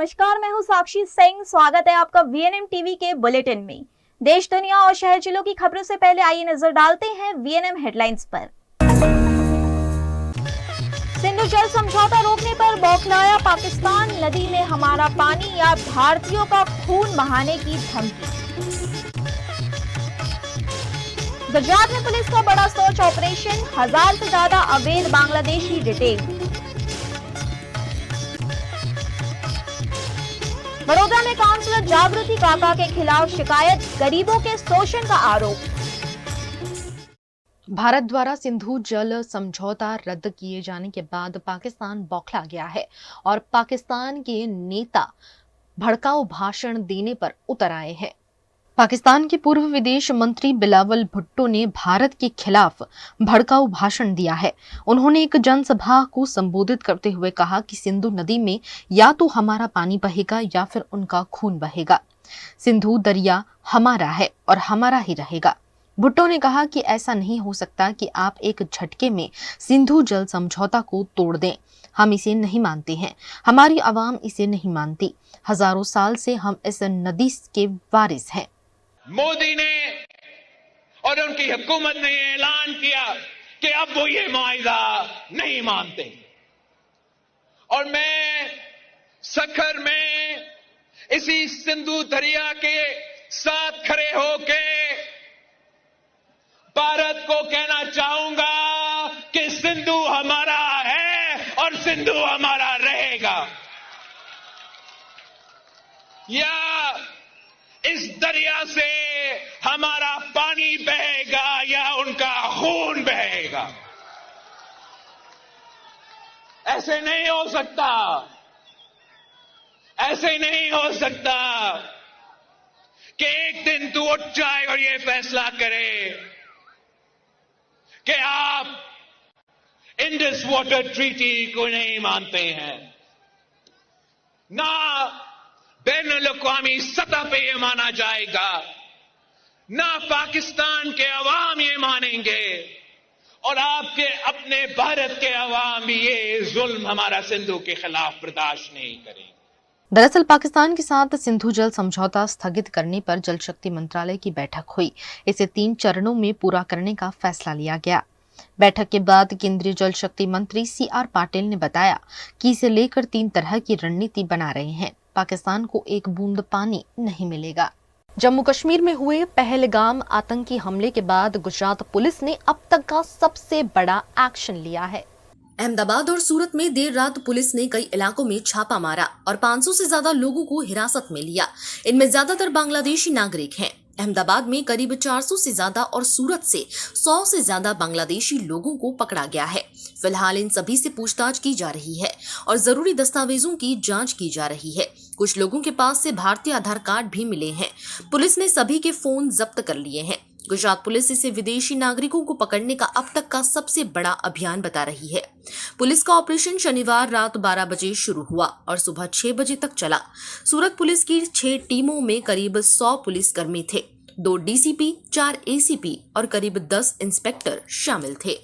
नमस्कार, मैं हूं साक्षी सिंह। स्वागत है आपका वीएनएम टीवी के बुलेटिन में। देश, दुनिया और शहर जिलों की खबरों से पहले आइए नजर डालते हैं वीएनएम हेडलाइंस पर। सिंधु जल समझौता रोकने पर बौखलाया पाकिस्तान, नदी में हमारा पानी या भारतीयों का खून बहाने की धमकी। गुजरात में पुलिस का बड़ा सर्च ऑपरेशन, 1000 से ज्यादा अवैध बांग्लादेशी डिटेन। बड़ौदा में काउंसलर जागृति काका के खिलाफ शिकायत, गरीबों के शोषण का आरोप। भारत द्वारा सिंधु जल समझौता रद्द किए जाने के बाद पाकिस्तान बौखला गया है और पाकिस्तान के नेता भड़काऊ भाषण देने पर उतर आए हैं। पाकिस्तान के पूर्व विदेश मंत्री बिलावल भुट्टो ने भारत के खिलाफ भड़काऊ भाषण दिया है। उन्होंने एक जनसभा को संबोधित करते हुए कहा कि सिंधु नदी में या तो हमारा पानी बहेगा या फिर उनका खून बहेगा। सिंधु दरिया हमारा है और हमारा ही रहेगा। भुट्टो ने कहा कि ऐसा नहीं हो सकता कि आप एक झटके में सिंधु जल समझौता को तोड़ दें। हम इसे नहीं मानते हैं, हमारी आवाम इसे नहीं मानती। हजारों साल से हम इस नदी के वारिस हैं। मोदी ने और उनकी हुकूमत ने ऐलान किया कि अब वो ये मुआहिदा नहीं मानते और मैं सखर में इसी सिंधु दरिया के साथ खड़े होके भारत को कहना चाहूंगा कि सिंधु हमारा है और सिंधु हमारा रहेगा। या इस दरिया से हमारा पानी बहेगा या उनका खून बहेगा। ऐसे नहीं हो सकता, ऐसे नहीं हो सकता कि एक दिन तू उठ जाए और ये फैसला करे कि आप इंडस वाटर ट्रीटी को नहीं मानते हैं। ना बैनुल-अक़वामी सतह पे ये माना जाएगा, ना पाकिस्तान के अवाम ये मानेंगे और आपके अपने भारत के अवाम भी ये जुल्म हमारा सिंधु के खिलाफ बर्दाश्त नहीं करेंगे। दरअसल पाकिस्तान के साथ सिंधु जल समझौता स्थगित करने पर जल शक्ति मंत्रालय की बैठक हुई। इसे 3 चरणों में पूरा करने का फैसला लिया गया। बैठक के बाद केंद्रीय जल शक्ति मंत्री CR पाटिल ने बताया कि इसे लेकर 3 तरह की रणनीति बना रहे हैं। पाकिस्तान को एक बूंद पानी नहीं मिलेगा। जम्मू कश्मीर में हुए पहलगाम आतंकी हमले के बाद गुजरात पुलिस ने अब तक का सबसे बड़ा एक्शन लिया है। अहमदाबाद और सूरत में देर रात पुलिस ने कई इलाकों में छापा मारा और 500 से ज्यादा लोगों को हिरासत में लिया। इनमें ज्यादातर बांग्लादेशी नागरिक हैं। अहमदाबाद में करीब 400 से ज्यादा और सूरत से 100 से ज्यादा बांग्लादेशी लोगों को पकड़ा गया है। फिलहाल इन सभी से पूछताछ की जा रही है और जरूरी दस्तावेजों की जांच की जा रही है। कुछ लोगों के पास से भारतीय आधार कार्ड भी मिले हैं। पुलिस ने सभी के फोन जब्त कर लिए हैं। गुजरात पुलिस इसे विदेशी नागरिकों को पकड़ने का अब तक का सबसे बड़ा अभियान बता रही है। पुलिस का ऑपरेशन शनिवार रात 12 बजे शुरू हुआ और सुबह 6 बजे तक चला। सूरत पुलिस की 6 टीमों में करीब 100 पुलिसकर्मी थे। 2 DCP, 4 ACP और करीब 10 इंस्पेक्टर शामिल थे।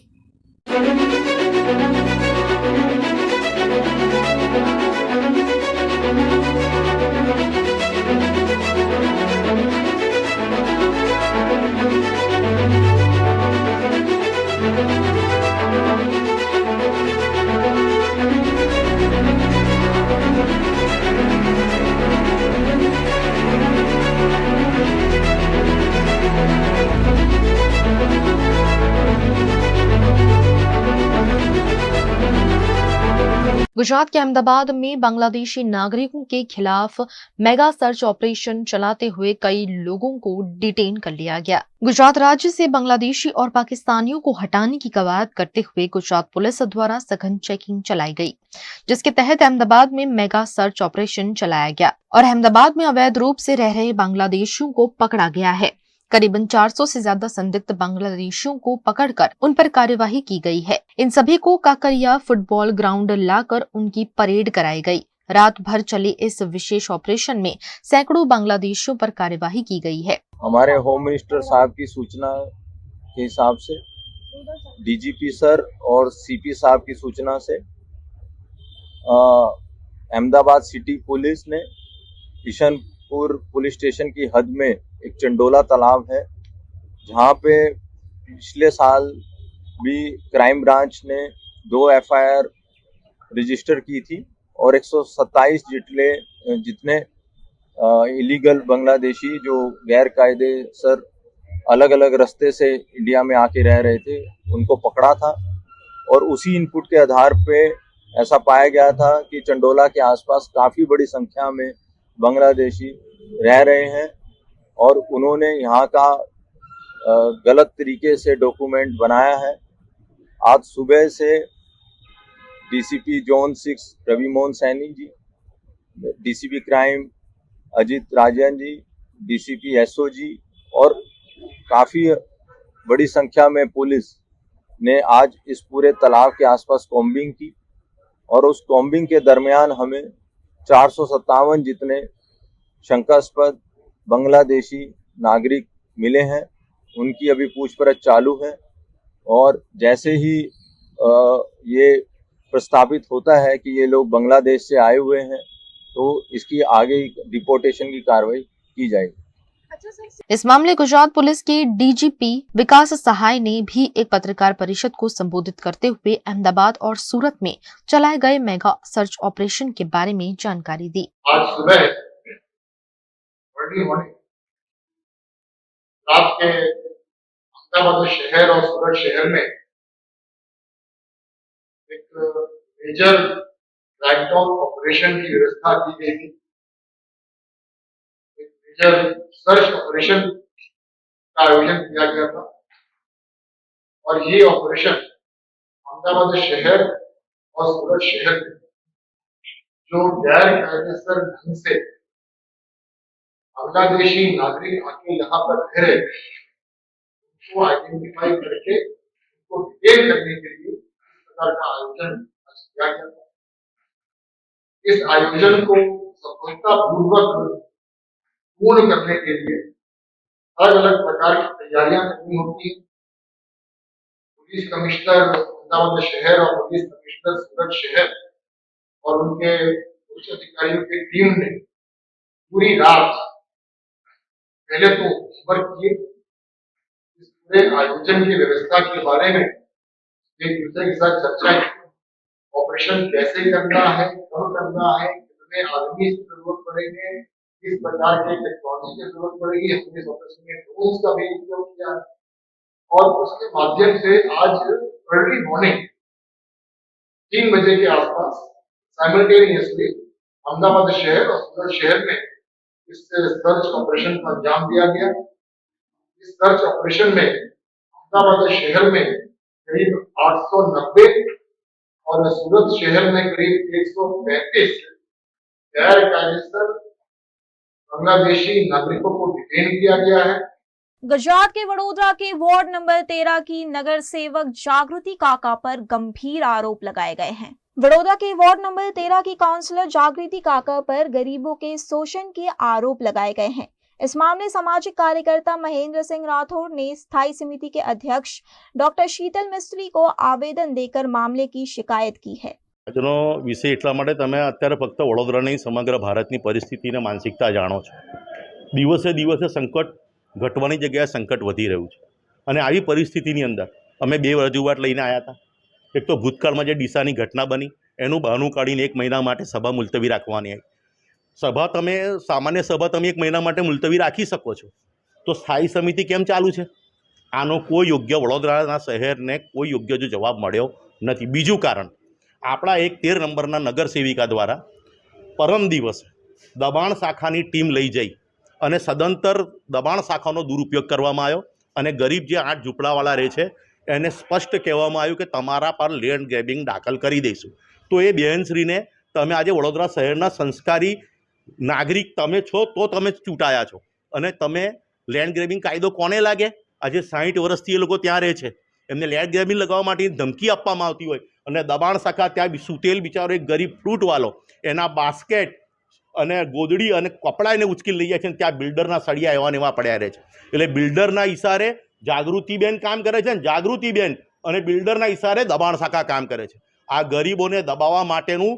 गुजरात के अहमदाबाद में बांग्लादेशी नागरिकों के खिलाफ मेगा सर्च ऑपरेशन चलाते हुए कई लोगों को डिटेन कर लिया गया। गुजरात राज्य से बांग्लादेशी और पाकिस्तानियों को हटाने की कवायद करते हुए गुजरात पुलिस द्वारा सघन चेकिंग चलाई गई, जिसके तहत अहमदाबाद में मेगा सर्च ऑपरेशन चलाया गया और अहमदाबाद में अवैध रूप से रह रहे बांग्लादेशियों को पकड़ा गया है। करीबन 400 से ज्यादा संदिग्ध बांग्लादेशियों को पकड़कर उन पर कार्यवाही की गई है। इन सभी को काकरिया फुटबॉल ग्राउंड लाकर उनकी परेड कराई गई। रात भर चले इस विशेष ऑपरेशन में सैकड़ों बांग्लादेशियों पर कार्यवाही की गई है। हमारे होम मिनिस्टर साहब की सूचना के हिसाब से, DGP सर और CP साहब की सूचना से अहमदाबाद सिटी पुलिस ने किशनपुर पुलिस स्टेशन की हद में एक चंडोला तालाब है, जहाँ पे पिछले साल भी क्राइम ब्रांच ने 2 FIR रजिस्टर की थी और 127 जितने इलीगल बांग्लादेशी जो गैर कायदेसर अलग अलग रास्ते से इंडिया में आके रह रहे थे उनको पकड़ा था। और उसी इनपुट के आधार पे ऐसा पाया गया था कि चंडोला के आसपास काफ़ी बड़ी संख्या में बांग्लादेशी रह रहे हैं और उन्होंने यहाँ का गलत तरीके से डॉक्यूमेंट बनाया है। आज सुबह से DCP zone 6 Ravi Mohan Saini ji, DCP crime Ajit Rajan ji, DCP SOG और काफ़ी बड़ी संख्या में पुलिस ने आज इस पूरे तालाब के आसपास कॉम्बिंग की और उस कॉम्बिंग के दरमियान हमें 457 जितने शंकास्पद बांग्लादेशी नागरिक मिले हैं। उनकी अभी पूछपरछ चालू है और जैसे ही ये प्रस्तावित होता है कि ये लोग बांग्लादेश से आए हुए हैं तो इसकी आगे डिपोर्टेशन की कार्रवाई की जाएगी। इस मामले गुजरात पुलिस के DGP विकास सहाय ने भी एक पत्रकार परिषद को संबोधित करते हुए अहमदाबाद और सूरत में चलाए गए मेगा सर्च ऑपरेशन के बारे में जानकारी दी। आज सुबह अर्ली मॉर्निंग रात के अहमदाबाद शहर और सूरत शहर में एक मेजर क्रैकडाउन ऑपरेशन की व्यवस्था की गई थी। एक मेजर सर्च ऑपरेशन का आयोजन किया गया था और ये ऑपरेशन अहमदाबाद शहर और सूरत शहर में जो गैर कायदेसर ढंग से बांग्लादेशी नागरिक आके यहाँ पर रह रहे उनको आइडेंटिफाई करके उनको डिटेल करने के लिए इस प्रकार का आयोजन किया गया था। इस आयोजन को सफलतापूर्वक पूर्ण करने के लिए अलग अलग प्रकार की तैयारियां करनी होती है। पुलिस कमिश्नर अहमदाबाद शहर और पुलिस कमिश्नर सूरत शहर और उनके उच्च अधिकारियों की टीम ने पूरी रात पहले तो वर्क किए, इस पूरे आयोजन की व्यवस्था के बारे में एक दूसरे के साथ चर्चा की। ऑपरेशन कैसे करना है, कब करना है, कितने आदमी की जरूरत पड़ेगी, किस प्रकार की टेक्नोलॉजी की जरूरत पड़ेगी। हमने इस ऑपरेशन में ड्रोन्स का भी उपयोग किया है और उसके माध्यम से आज अर्ली मॉर्निंग 3 बजे के आसपास साइमल्टेनियसली अहमदाबाद शहर और सूरत शहर में इस सर्च ऑपरेशन को अंजाम दिया गया। इस सर्च ऑपरेशन में अहमदाबाद शहर में करीब 890 और सूरत शहर में करीब 135 गैर कायदेसर बांग्लादेशी नागरिकों को डिटेन किया गया है। गुजरात के वडोदरा के वार्ड नंबर 13 की नगर सेवक जागृति काका पर गंभीर आरोप लगाए गए हैं। वडोदरा के वार्ड नंबर 13 की काउंसलर जागृति काका पर गरीबों के शोषण के आरोप लगाए गए हैं। इस मामले सामाजिक कार्यकर्ता महेंद्र सिंह राठौड़ ने स्थायी समिति के अध्यक्ष डॉक्टर शीतल मिस्त्री को आवेदन देकर मामले की शिकायत की है। આજનો વિષય એટલા માટે તમે અત્યારે ફક્ત વડોદરા નહીં સમગ્ર ભારતની પરિસ્થિતિને માનસિકતા જાણો છો। દિવસે દિવસે સંકટ ઘટવાની જગ્યાએ સંકટ વધી રહ્યું છે અને આવી પરિસ્થિતિની અંદર અમે 2 રજૂઆત લઈને આવ્યા હતા। એક તો ભૂતકાળમાં જે ડીસાની ઘટના બની એનું બહાનું કાઢીને 1 મહિના માટે સભા મુલતવી રાખવાની આવી। સભા તમે સામાન્ય સભા તમે 1 મહિના માટે મુલતવી રાખી શકો છો, તો સ્થાયી સમિતિ કેમ ચાલુ છે? આનો કોઈ યોગ્ય વડોદરાના શહેરને કોઈ યોગ્ય જો જવાબ મળ્યો નથી। બીજું કારણ, આપણા એક 13 નંબરના નગર સેવિકા દ્વારા પરમ દિવસે દબાણ શાખાની ટીમ લઈ જઈ અને સદંતર દબાણ શાખાનો દુરુપયોગ કરવામાં આવ્યો અને ગરીબ જે 8 ઝૂંપડાવાળા રહે છે એને સ્પષ્ટ કહેવામાં આવ્યું કે તમારા પર લેન્ડ ગ્રેબિંગ દાખલ કરી દઈશું। તો એ બહેનશ્રીને તમે આજે વડોદરા શહેરના સંસ્કારી નાગરિક તમે છો તો તમે ચૂંટાયા છો અને તમે લેન્ડ ગ્રેબિંગ કાયદો કોને લાગે? આજે 60 વર્ષથી એ લોકો ત્યાં રહે છે, એમને લેન્ડ ગ્રેબિંગ લગાવવા માટે ધમકી આપવામાં આવતી હોય અને દબાણ શાખા ત્યાં સૂતેલ બિચારો એક ગરીબ ફ્રૂટવાળો એના બાસ્કેટ અને ગોદડી અને કપડાં એને ઉચકી લઈ જાય છે, ત્યાં બિલ્ડરના સળિયા એવા ને એવા પડ્યા રહે છે। એટલે બિલ્ડરના ઇશારે જાગૃતિબેન કામ કરે છે, જાગૃતિબેન અને બિલ્ડરના ઇશારે દબાણ શાખા કામ કરે છે। આ ગરીબોને દબાવવા માટેનું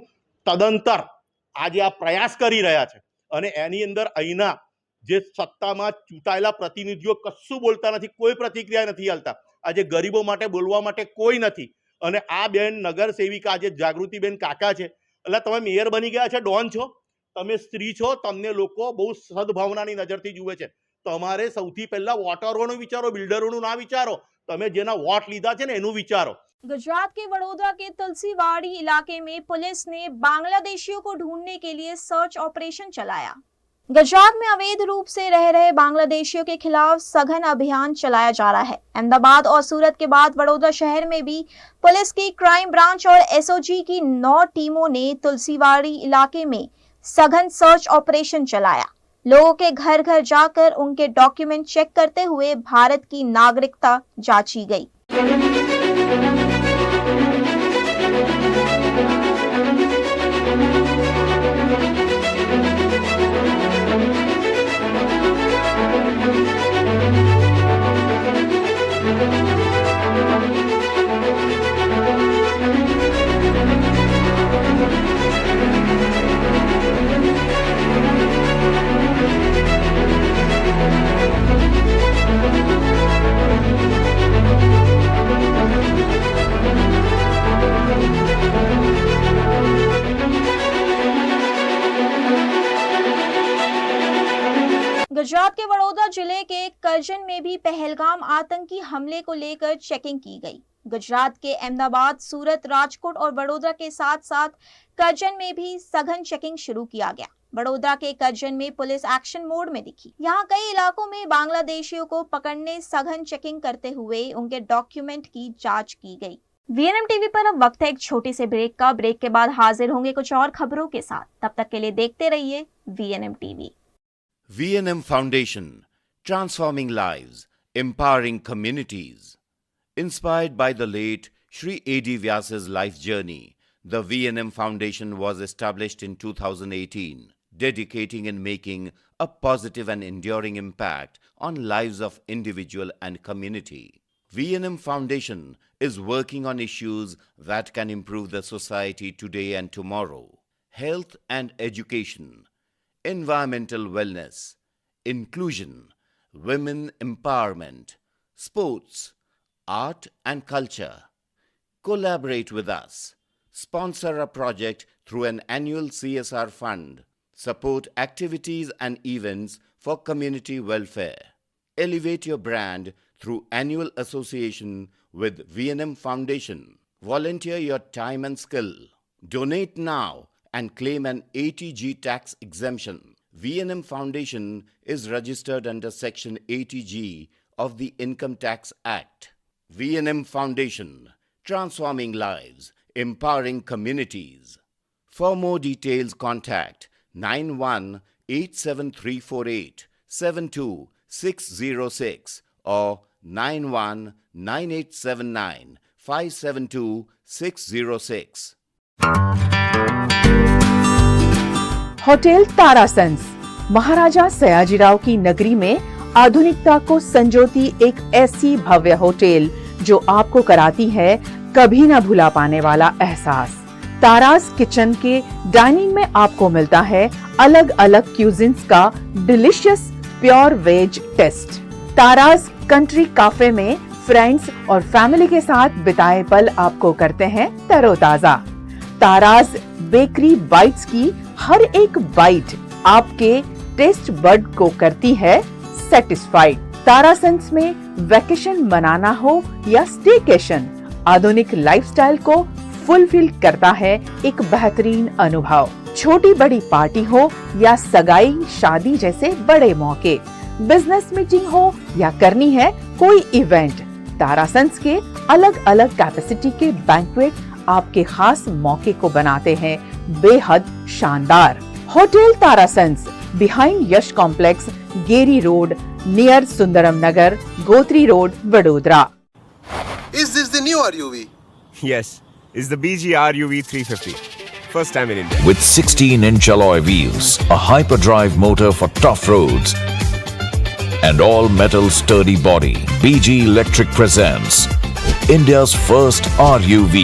તદંતર આજે આ પ્રયાસ કરી રહ્યા છે અને એની અંદર અહીંના જે સત્તામાં ચૂંટાયેલા પ્રતિનિધિઓ કશું બોલતા નથી, કોઈ પ્રતિક્રિયા નથી આલતા. આજે ગરીબો માટે બોલવા માટે કોઈ નથી. અને આ બેન નગર સેવિકા આજે જાગૃતિબેન કાકા છે, એટલે તમે મેયર બની ગયા છે, ડોન છો, તમે સ્ત્રી છો, તમને લોકો બહુ સદભાવનાની નજરથી જુએ છે. તમારે સૌથી પહેલા વોટરોનું વિચારો, બિલ્ડરોનું ના વિચારો, તમે જેના વોટ લીધા છે ને એનું વિચારો. गुजरात के वडोदरा के तुलसीवाड़ी इलाके में पुलिस ने बांग्लादेशियों को ढूंढने के लिए सर्च ऑपरेशन चलाया. गुजरात में अवैध रूप से रह रहे बांग्लादेशियों के खिलाफ सघन अभियान चलाया जा रहा है. अहमदाबाद और सूरत के बाद वडोदरा शहर में भी पुलिस की क्राइम ब्रांच और एसओजी की 9 टीमों ने तुलसीवाड़ी इलाके में सघन सर्च ऑपरेशन चलाया. लोगों के घर घर जाकर उनके डॉक्यूमेंट चेक करते हुए भारत की नागरिकता जांची गई. गुजरात के वडोदरा जिले के करजन में भी पहलगाम आतंकी हमले को लेकर चेकिंग की गई. गुजरात के अहमदाबाद, सूरत, राजकोट और वडोदरा के साथ साथ करजन में भी सघन चेकिंग शुरू किया गया. वडोदरा के करजन में पुलिस एक्शन मोड में दिखी. यहाँ कई इलाकों में बांग्लादेशियों को पकड़ने सघन चेकिंग करते हुए उनके डॉक्यूमेंट की जांच की गई. VNM टीवी पर अब वक्त है एक छोटे से ब्रेक का. ब्रेक के बाद हाजिर होंगे कुछ और खबरों के साथ. तब तक के लिए देखते रहिए VNM TV. VNM Foundation, transforming lives, empowering communities. Inspired by the late Shri A.D. Vyas's life journey, the VNM Foundation was established in 2018, dedicating and making a positive and enduring impact on lives of individual and community. VNM Foundation is working on issues that can improve the society today and tomorrow. Health and education, environmental wellness, inclusion, women empowerment, sports, art and culture. Collaborate with us. Sponsor a project through an annual CSR fund. Support activities and events for community welfare. Elevate your brand through annual association with VNM Foundation. Volunteer your time and skill. Donate now and claim an 80G tax exemption. VNM Foundation is registered under Section 80G of the Income Tax Act. VNM Foundation, transforming lives, empowering communities. For more details, contact 918734872606 or 919879572606. Hotel तारासंस महाराजा सयाजीराव की नगरी में आधुनिकता को संजोती एक ऐसी भव्य hotel जो आपको कराती है कभी न भुला पाने वाला एहसास. तारास किचन के डाइनिंग में आपको मिलता है अलग अलग क्यूजिन्स का delicious pure veg taste. Tara's country cafe में फ्रेंड्स और फैमिली के साथ बिताए पल आपको करते हैं तरोताजा. तारास बेकरी बाइट्स की हर एक बाइट आपके टेस्ट बड को करती है सेटिस्फाइड. तारासंस में वैकेशन मनाना हो या स्टेकेशन, आधुनिक लाइफस्टाइल को फुलफिल करता है एक बेहतरीन अनुभव. छोटी बड़ी पार्टी हो या सगाई शादी जैसे बड़े मौके, बिजनेस मीटिंग हो या करनी है कोई इवेंट, तारासंस के अलग अलग कैपेसिटी के बैंक्वेट आपके खास मौके को बनाते हैं बेहद शानदार. Hotel Tarasons behind Yash complex, Geri road, near Sundaram Nagar, Gotri road, Vadodara. Is this the new RUV? Yes, it's the BG RUV 350. First time in India. With 16-inch alloy wheels, a hyperdrive motor for tough roads, and all-metal sturdy body, BG Electric presents India's first RUV.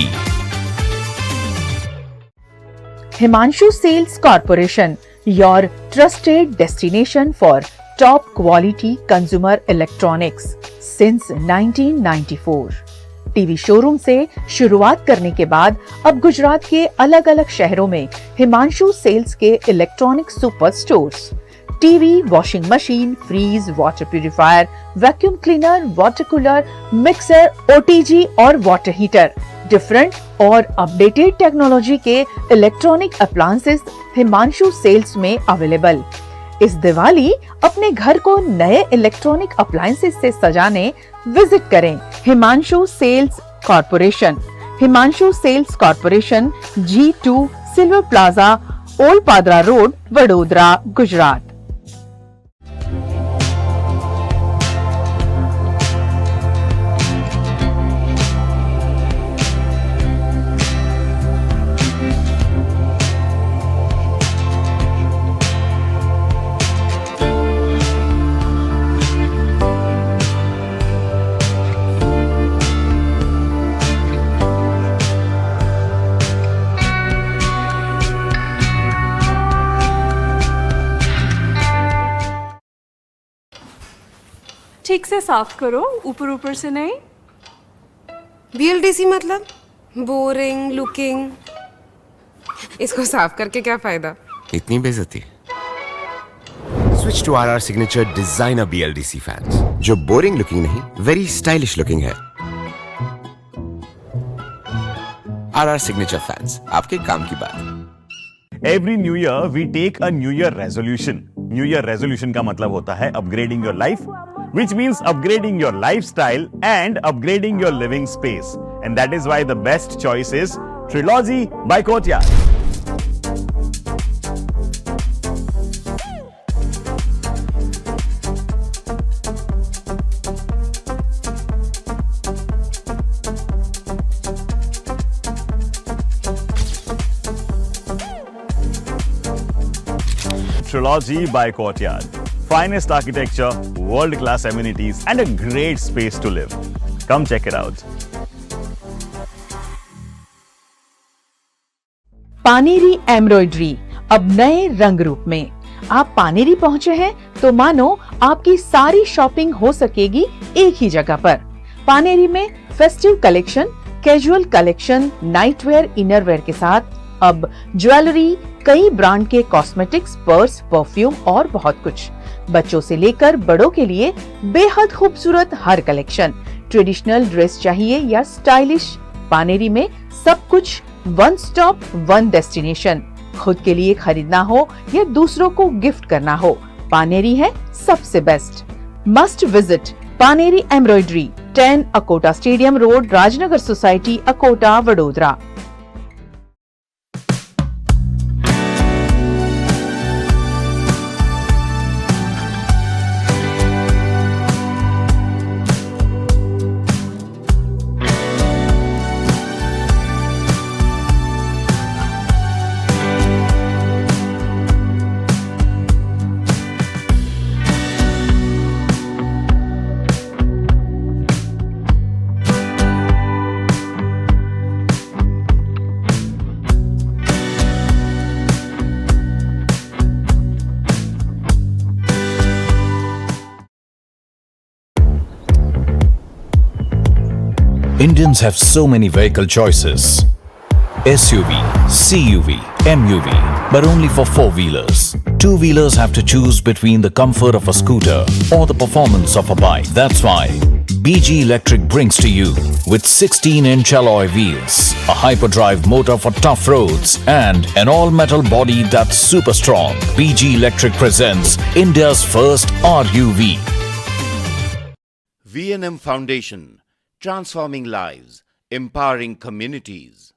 Himanshu Sales Corporation, your trusted destination for top quality consumer electronics since 1994. TV showroom से शुरुआत करने के बाद अब गुजरात के अलग अलग शहरों में हिमांशु सेल्स के electronic super stores, TV, washing machine, fridge, water purifier, vacuum cleaner, water cooler, mixer, OTG और वाटर हीटर, डिफरेंट और अपडेटेड टेक्नोलॉजी के इलेक्ट्रॉनिक अप्लायंसेस हिमांशु सेल्स में अवेलेबल। इस दिवाली अपने घर को नए इलेक्ट्रॉनिक अप्लायंसेस से सजाने विजिट करें Himanshu sales corporation. Himanshu sales corporation, G2 silver plaza, old Padra road, Vadodara, Gujarat. ठीक से साफ करो, ऊपर ऊपर से नहीं। BLDC मतलब बोरिंग लुकिंग, इसको साफ करके क्या फायदा? इतनी बेइज्जती। Switch to RR signature designer BLDC fans, जो बोरिंग लुकिंग नहीं, वेरी स्टाइलिश लुकिंग है। RR सिग्नेचर फैंस, आपके काम की बात। Every new year we take a New Year resolution. New Year resolution का मतलब होता है upgrading your life, which means upgrading your lifestyle and upgrading your living space. And that is why the best choice is Trilogy by Courtyard. Trilogy by Courtyard. Finest architecture, world-class amenities, and a great space to live. Come check it out. Paneri embroidery अब नए रंग रूप में। आप पानेरी पहुंचे हैं तो मानो आपकी सारी शॉपिंग हो सकेगी एक ही जगह पर। पानेरी में festive collection, casual collection, nightwear, innerwear के साथ अब ज्वेलरी, कई ब्रांड के कॉस्मेटिक्स, पर्स, परफ्यूम और बहुत कुछ। बच्चों से लेकर बड़ों के लिए बेहद खूबसूरत हर कलेक्शन। ट्रेडिशनल ड्रेस चाहिए या स्टाइलिश, पानेरी में सब कुछ वन स्टॉप वन डेस्टिनेशन। खुद के लिए खरीदना हो या दूसरों को गिफ्ट करना हो, पानेरी है सबसे best. Must visit Paneri embroidery, 10 Akota stadium road, Rajnagar society, Akota, Vadodara. Indians have so many vehicle choices. SUV, CUV, MUV, but only for four-wheelers. Two-wheelers have to choose between the comfort of a scooter or the performance of a bike. That's why BG Electric brings to you with 16-inch alloy wheels, a hyperdrive motor for tough roads, and an all-metal body that's super strong. BG Electric presents India's first RUV. V&M Foundation, transforming lives, empowering communities.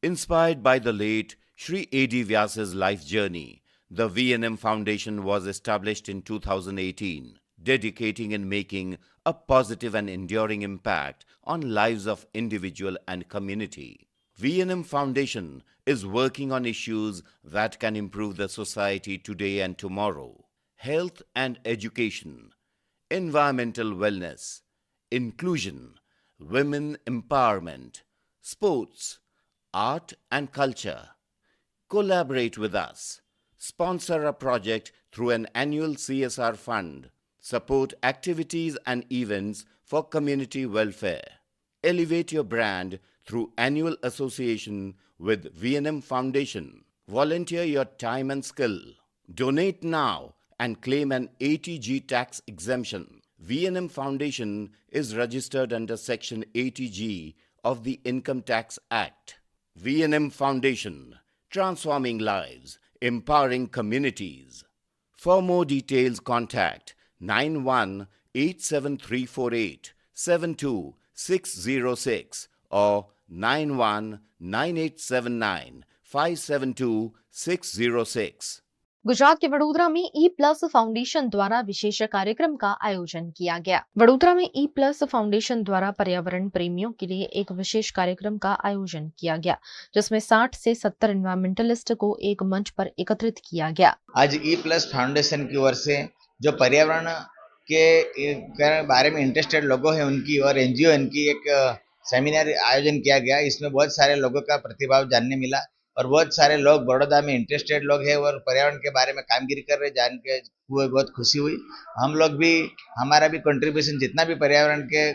Inspired by the late Shri A.D. Vyas's life journey, the V&M Foundation was established in 2018, dedicating and making a positive and enduring impact on lives of individual and community. V&M Foundation is working on issues that can improve the society today and tomorrow. Health and education, environmental wellness, inclusion, women empowerment, sports, art and culture, Collaborate with us. Sponsor a project through an annual CSR fund. Support activities and events for community welfare. Elevate your brand through annual association with V&M Foundation. Volunteer your time and skill. Donate now and claim an 80G tax exemption. V&M Foundation is registered under Section 80G of the Income Tax Act. V&M Foundation, transforming lives, empowering communities. For more details, contact 918734872606 or 919879572606. Gujarat के वडोदरा में E plus foundation द्वारा विशेष कार्यक्रम का आयोजन किया गया। वडोदरा में E plus foundation द्वारा पर्यावरण प्रेमियों के लिए एक विशेष कार्यक्रम का आयोजन किया गया, जिसमें 60 से 70 एनवायरमेंटलिस्ट को एक मंच पर एकत्रित किया गया। आज ई प्लस फाउंडेशन की ओर से जो पर्यावरण के बारे में इंटरेस्टेड लोगों हैं उनकी और एनजीओ इनकी एक सेमिनार आयोजन किया गया। इसमें बहुत सारे लोगों का प्रतिभाव जानने मिला और बहुत सारे लोग बड़ौदा में इंटरेस्टेड लोग हैं और पर्यावरण के बारे में कामगिरी कर रहे, जान के हुए बहुत खुशी हुई। हम लोग भी, हमारा भी कंट्रीब्यूशन जितना भी पर्यावरण के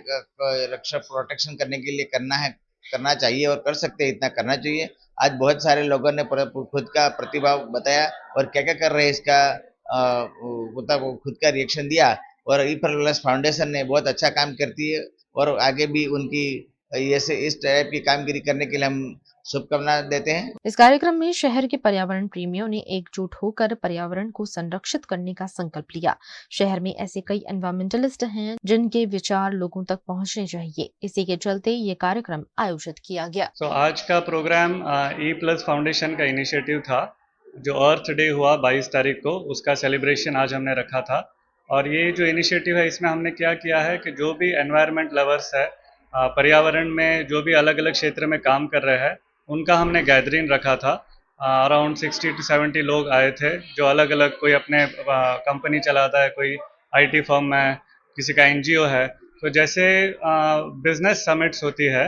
रक्षा प्रोटेक्शन करने के लिए करना चाहिए और कर सकते हैं इतना करना चाहिए। आज बहुत सारे लोगों ने खुद का प्रतिभाव बताया और क्या क्या कर रहे हैं इसका खुद का रिएक्शन दिया और ई प्लस फाउंडेशन ने बहुत अच्छा काम करती है और आगे भी उनकी ऐसे इस टाइप की कामगिरी करने के लिए हम शुभकामनाएं देते हैं। इस कार्यक्रम में शहर के पर्यावरण प्रेमियों ने एकजुट होकर पर्यावरण को संरक्षित करने का संकल्प लिया। शहर में ऐसे कई एनवायरमेंटलिस्ट हैं जिनके विचार लोगों तक पहुंचने चाहिए। इसी के चलते ये कार्यक्रम आयोजित किया गया। आज का प्रोग्राम ई प्लस फाउंडेशन का इनिशिएटिव था। जो अर्थ डे हुआ 22 तारीख को, उसका सेलिब्रेशन आज हमने रखा था। और ये जो इनिशिएटिव है इसमें हमने क्या किया है कि जो भी एनवायरमेंट लवर्स है, पर्यावरण में जो भी अलग अलग क्षेत्र में काम कर रहे हैं, उनका हमने गैदरिंग रखा था। अराउंड 60 to 70 लोग आए थे जो अलग अलग, कोई अपने कंपनी चलाता है, कोई आईटी फर्म है, किसी का एनजीओ है। तो जैसे बिजनेस समिट्स होती है,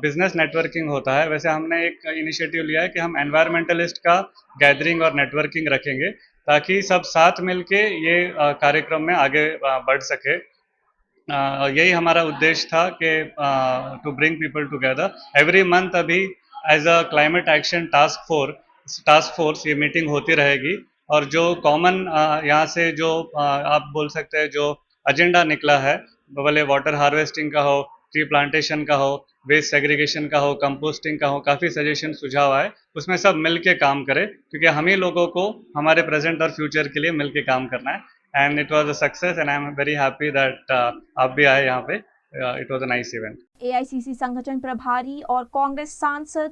बिजनेस नेटवर्किंग होता है, वैसे हमने एक इनिशिएटिव लिया है कि हम एनवायरमेंटलिस्ट का गैदरिंग और नेटवर्किंग रखेंगे ताकि सब साथ मिलके ये कार्यक्रम में आगे बढ़ सके। यही हमारा उद्देश्य था कि to bring people together. Every month अभी as a climate action task force ये मीटिंग होती रहेगी और जो कॉमन यहाँ से जो आप बोल सकते हैं जो एजेंडा निकला है, भले वाटर हार्वेस्टिंग का हो, ट्री प्लांटेशन का हो, वेस्ट सेग्रीगेशन का हो, कंपोस्टिंग का हो, काफ़ी सजेशन सुझाव आए, उसमें सब मिल के काम करें क्योंकि हम ही लोगों को हमारे प्रेजेंट और फ्यूचर के लिए मिल के काम करना है। And it was a success and I am very happy that आप भी आए यहाँ पे। It was a nice event. AICC संगठन प्रभारी और कांग्रेस सांसद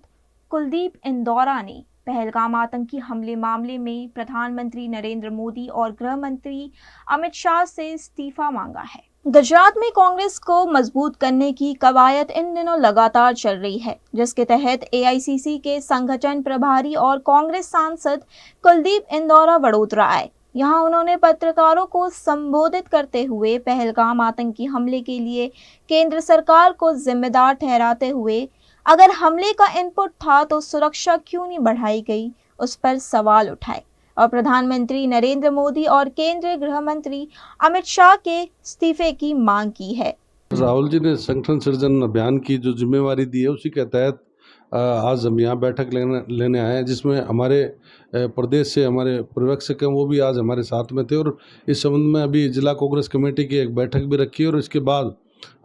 कुलदीप इंदौरा ने पहलगाम आतंकी हमले मामले में प्रधानमंत्री नरेंद्र मोदी और गृह मंत्री अमित शाह से इस्तीफा मांगा है। गुजरात में कांग्रेस को मजबूत करने की कवायद इन दिनों लगातार चल रही है, जिसके तहत एआईसीसी के संगठन प्रभारी और कांग्रेस सांसद कुलदीप इंदौरा वडोदरा आए। यहाँ उन्होंने पत्रकारों को संबोधित करते हुए पहलगाम आतंकी हमले के लिए केंद्र सरकार को जिम्मेदार ठहराते हुए अगर हमले का इनपुट था तो सुरक्षा क्यों नहीं बढ़ाई गई, उस पर सवाल उठाए और प्रधानमंत्री नरेंद्र मोदी और केंद्रीय गृह मंत्री अमित शाह के इस्तीफे की मांग की है। राहुल जी ने संगठन सृजन अभियान की जो जिम्मेवारी दी है उसी के तहत आज हम यहाँ बैठक लेने आए हैं, जिसमें हमारे प्रदेश से हमारे पर्यवेक्षक हैं वो भी आज हमारे साथ में थे और इस संबंध में अभी जिला कांग्रेस कमेटी की एक बैठक भी रखी है और इसके बाद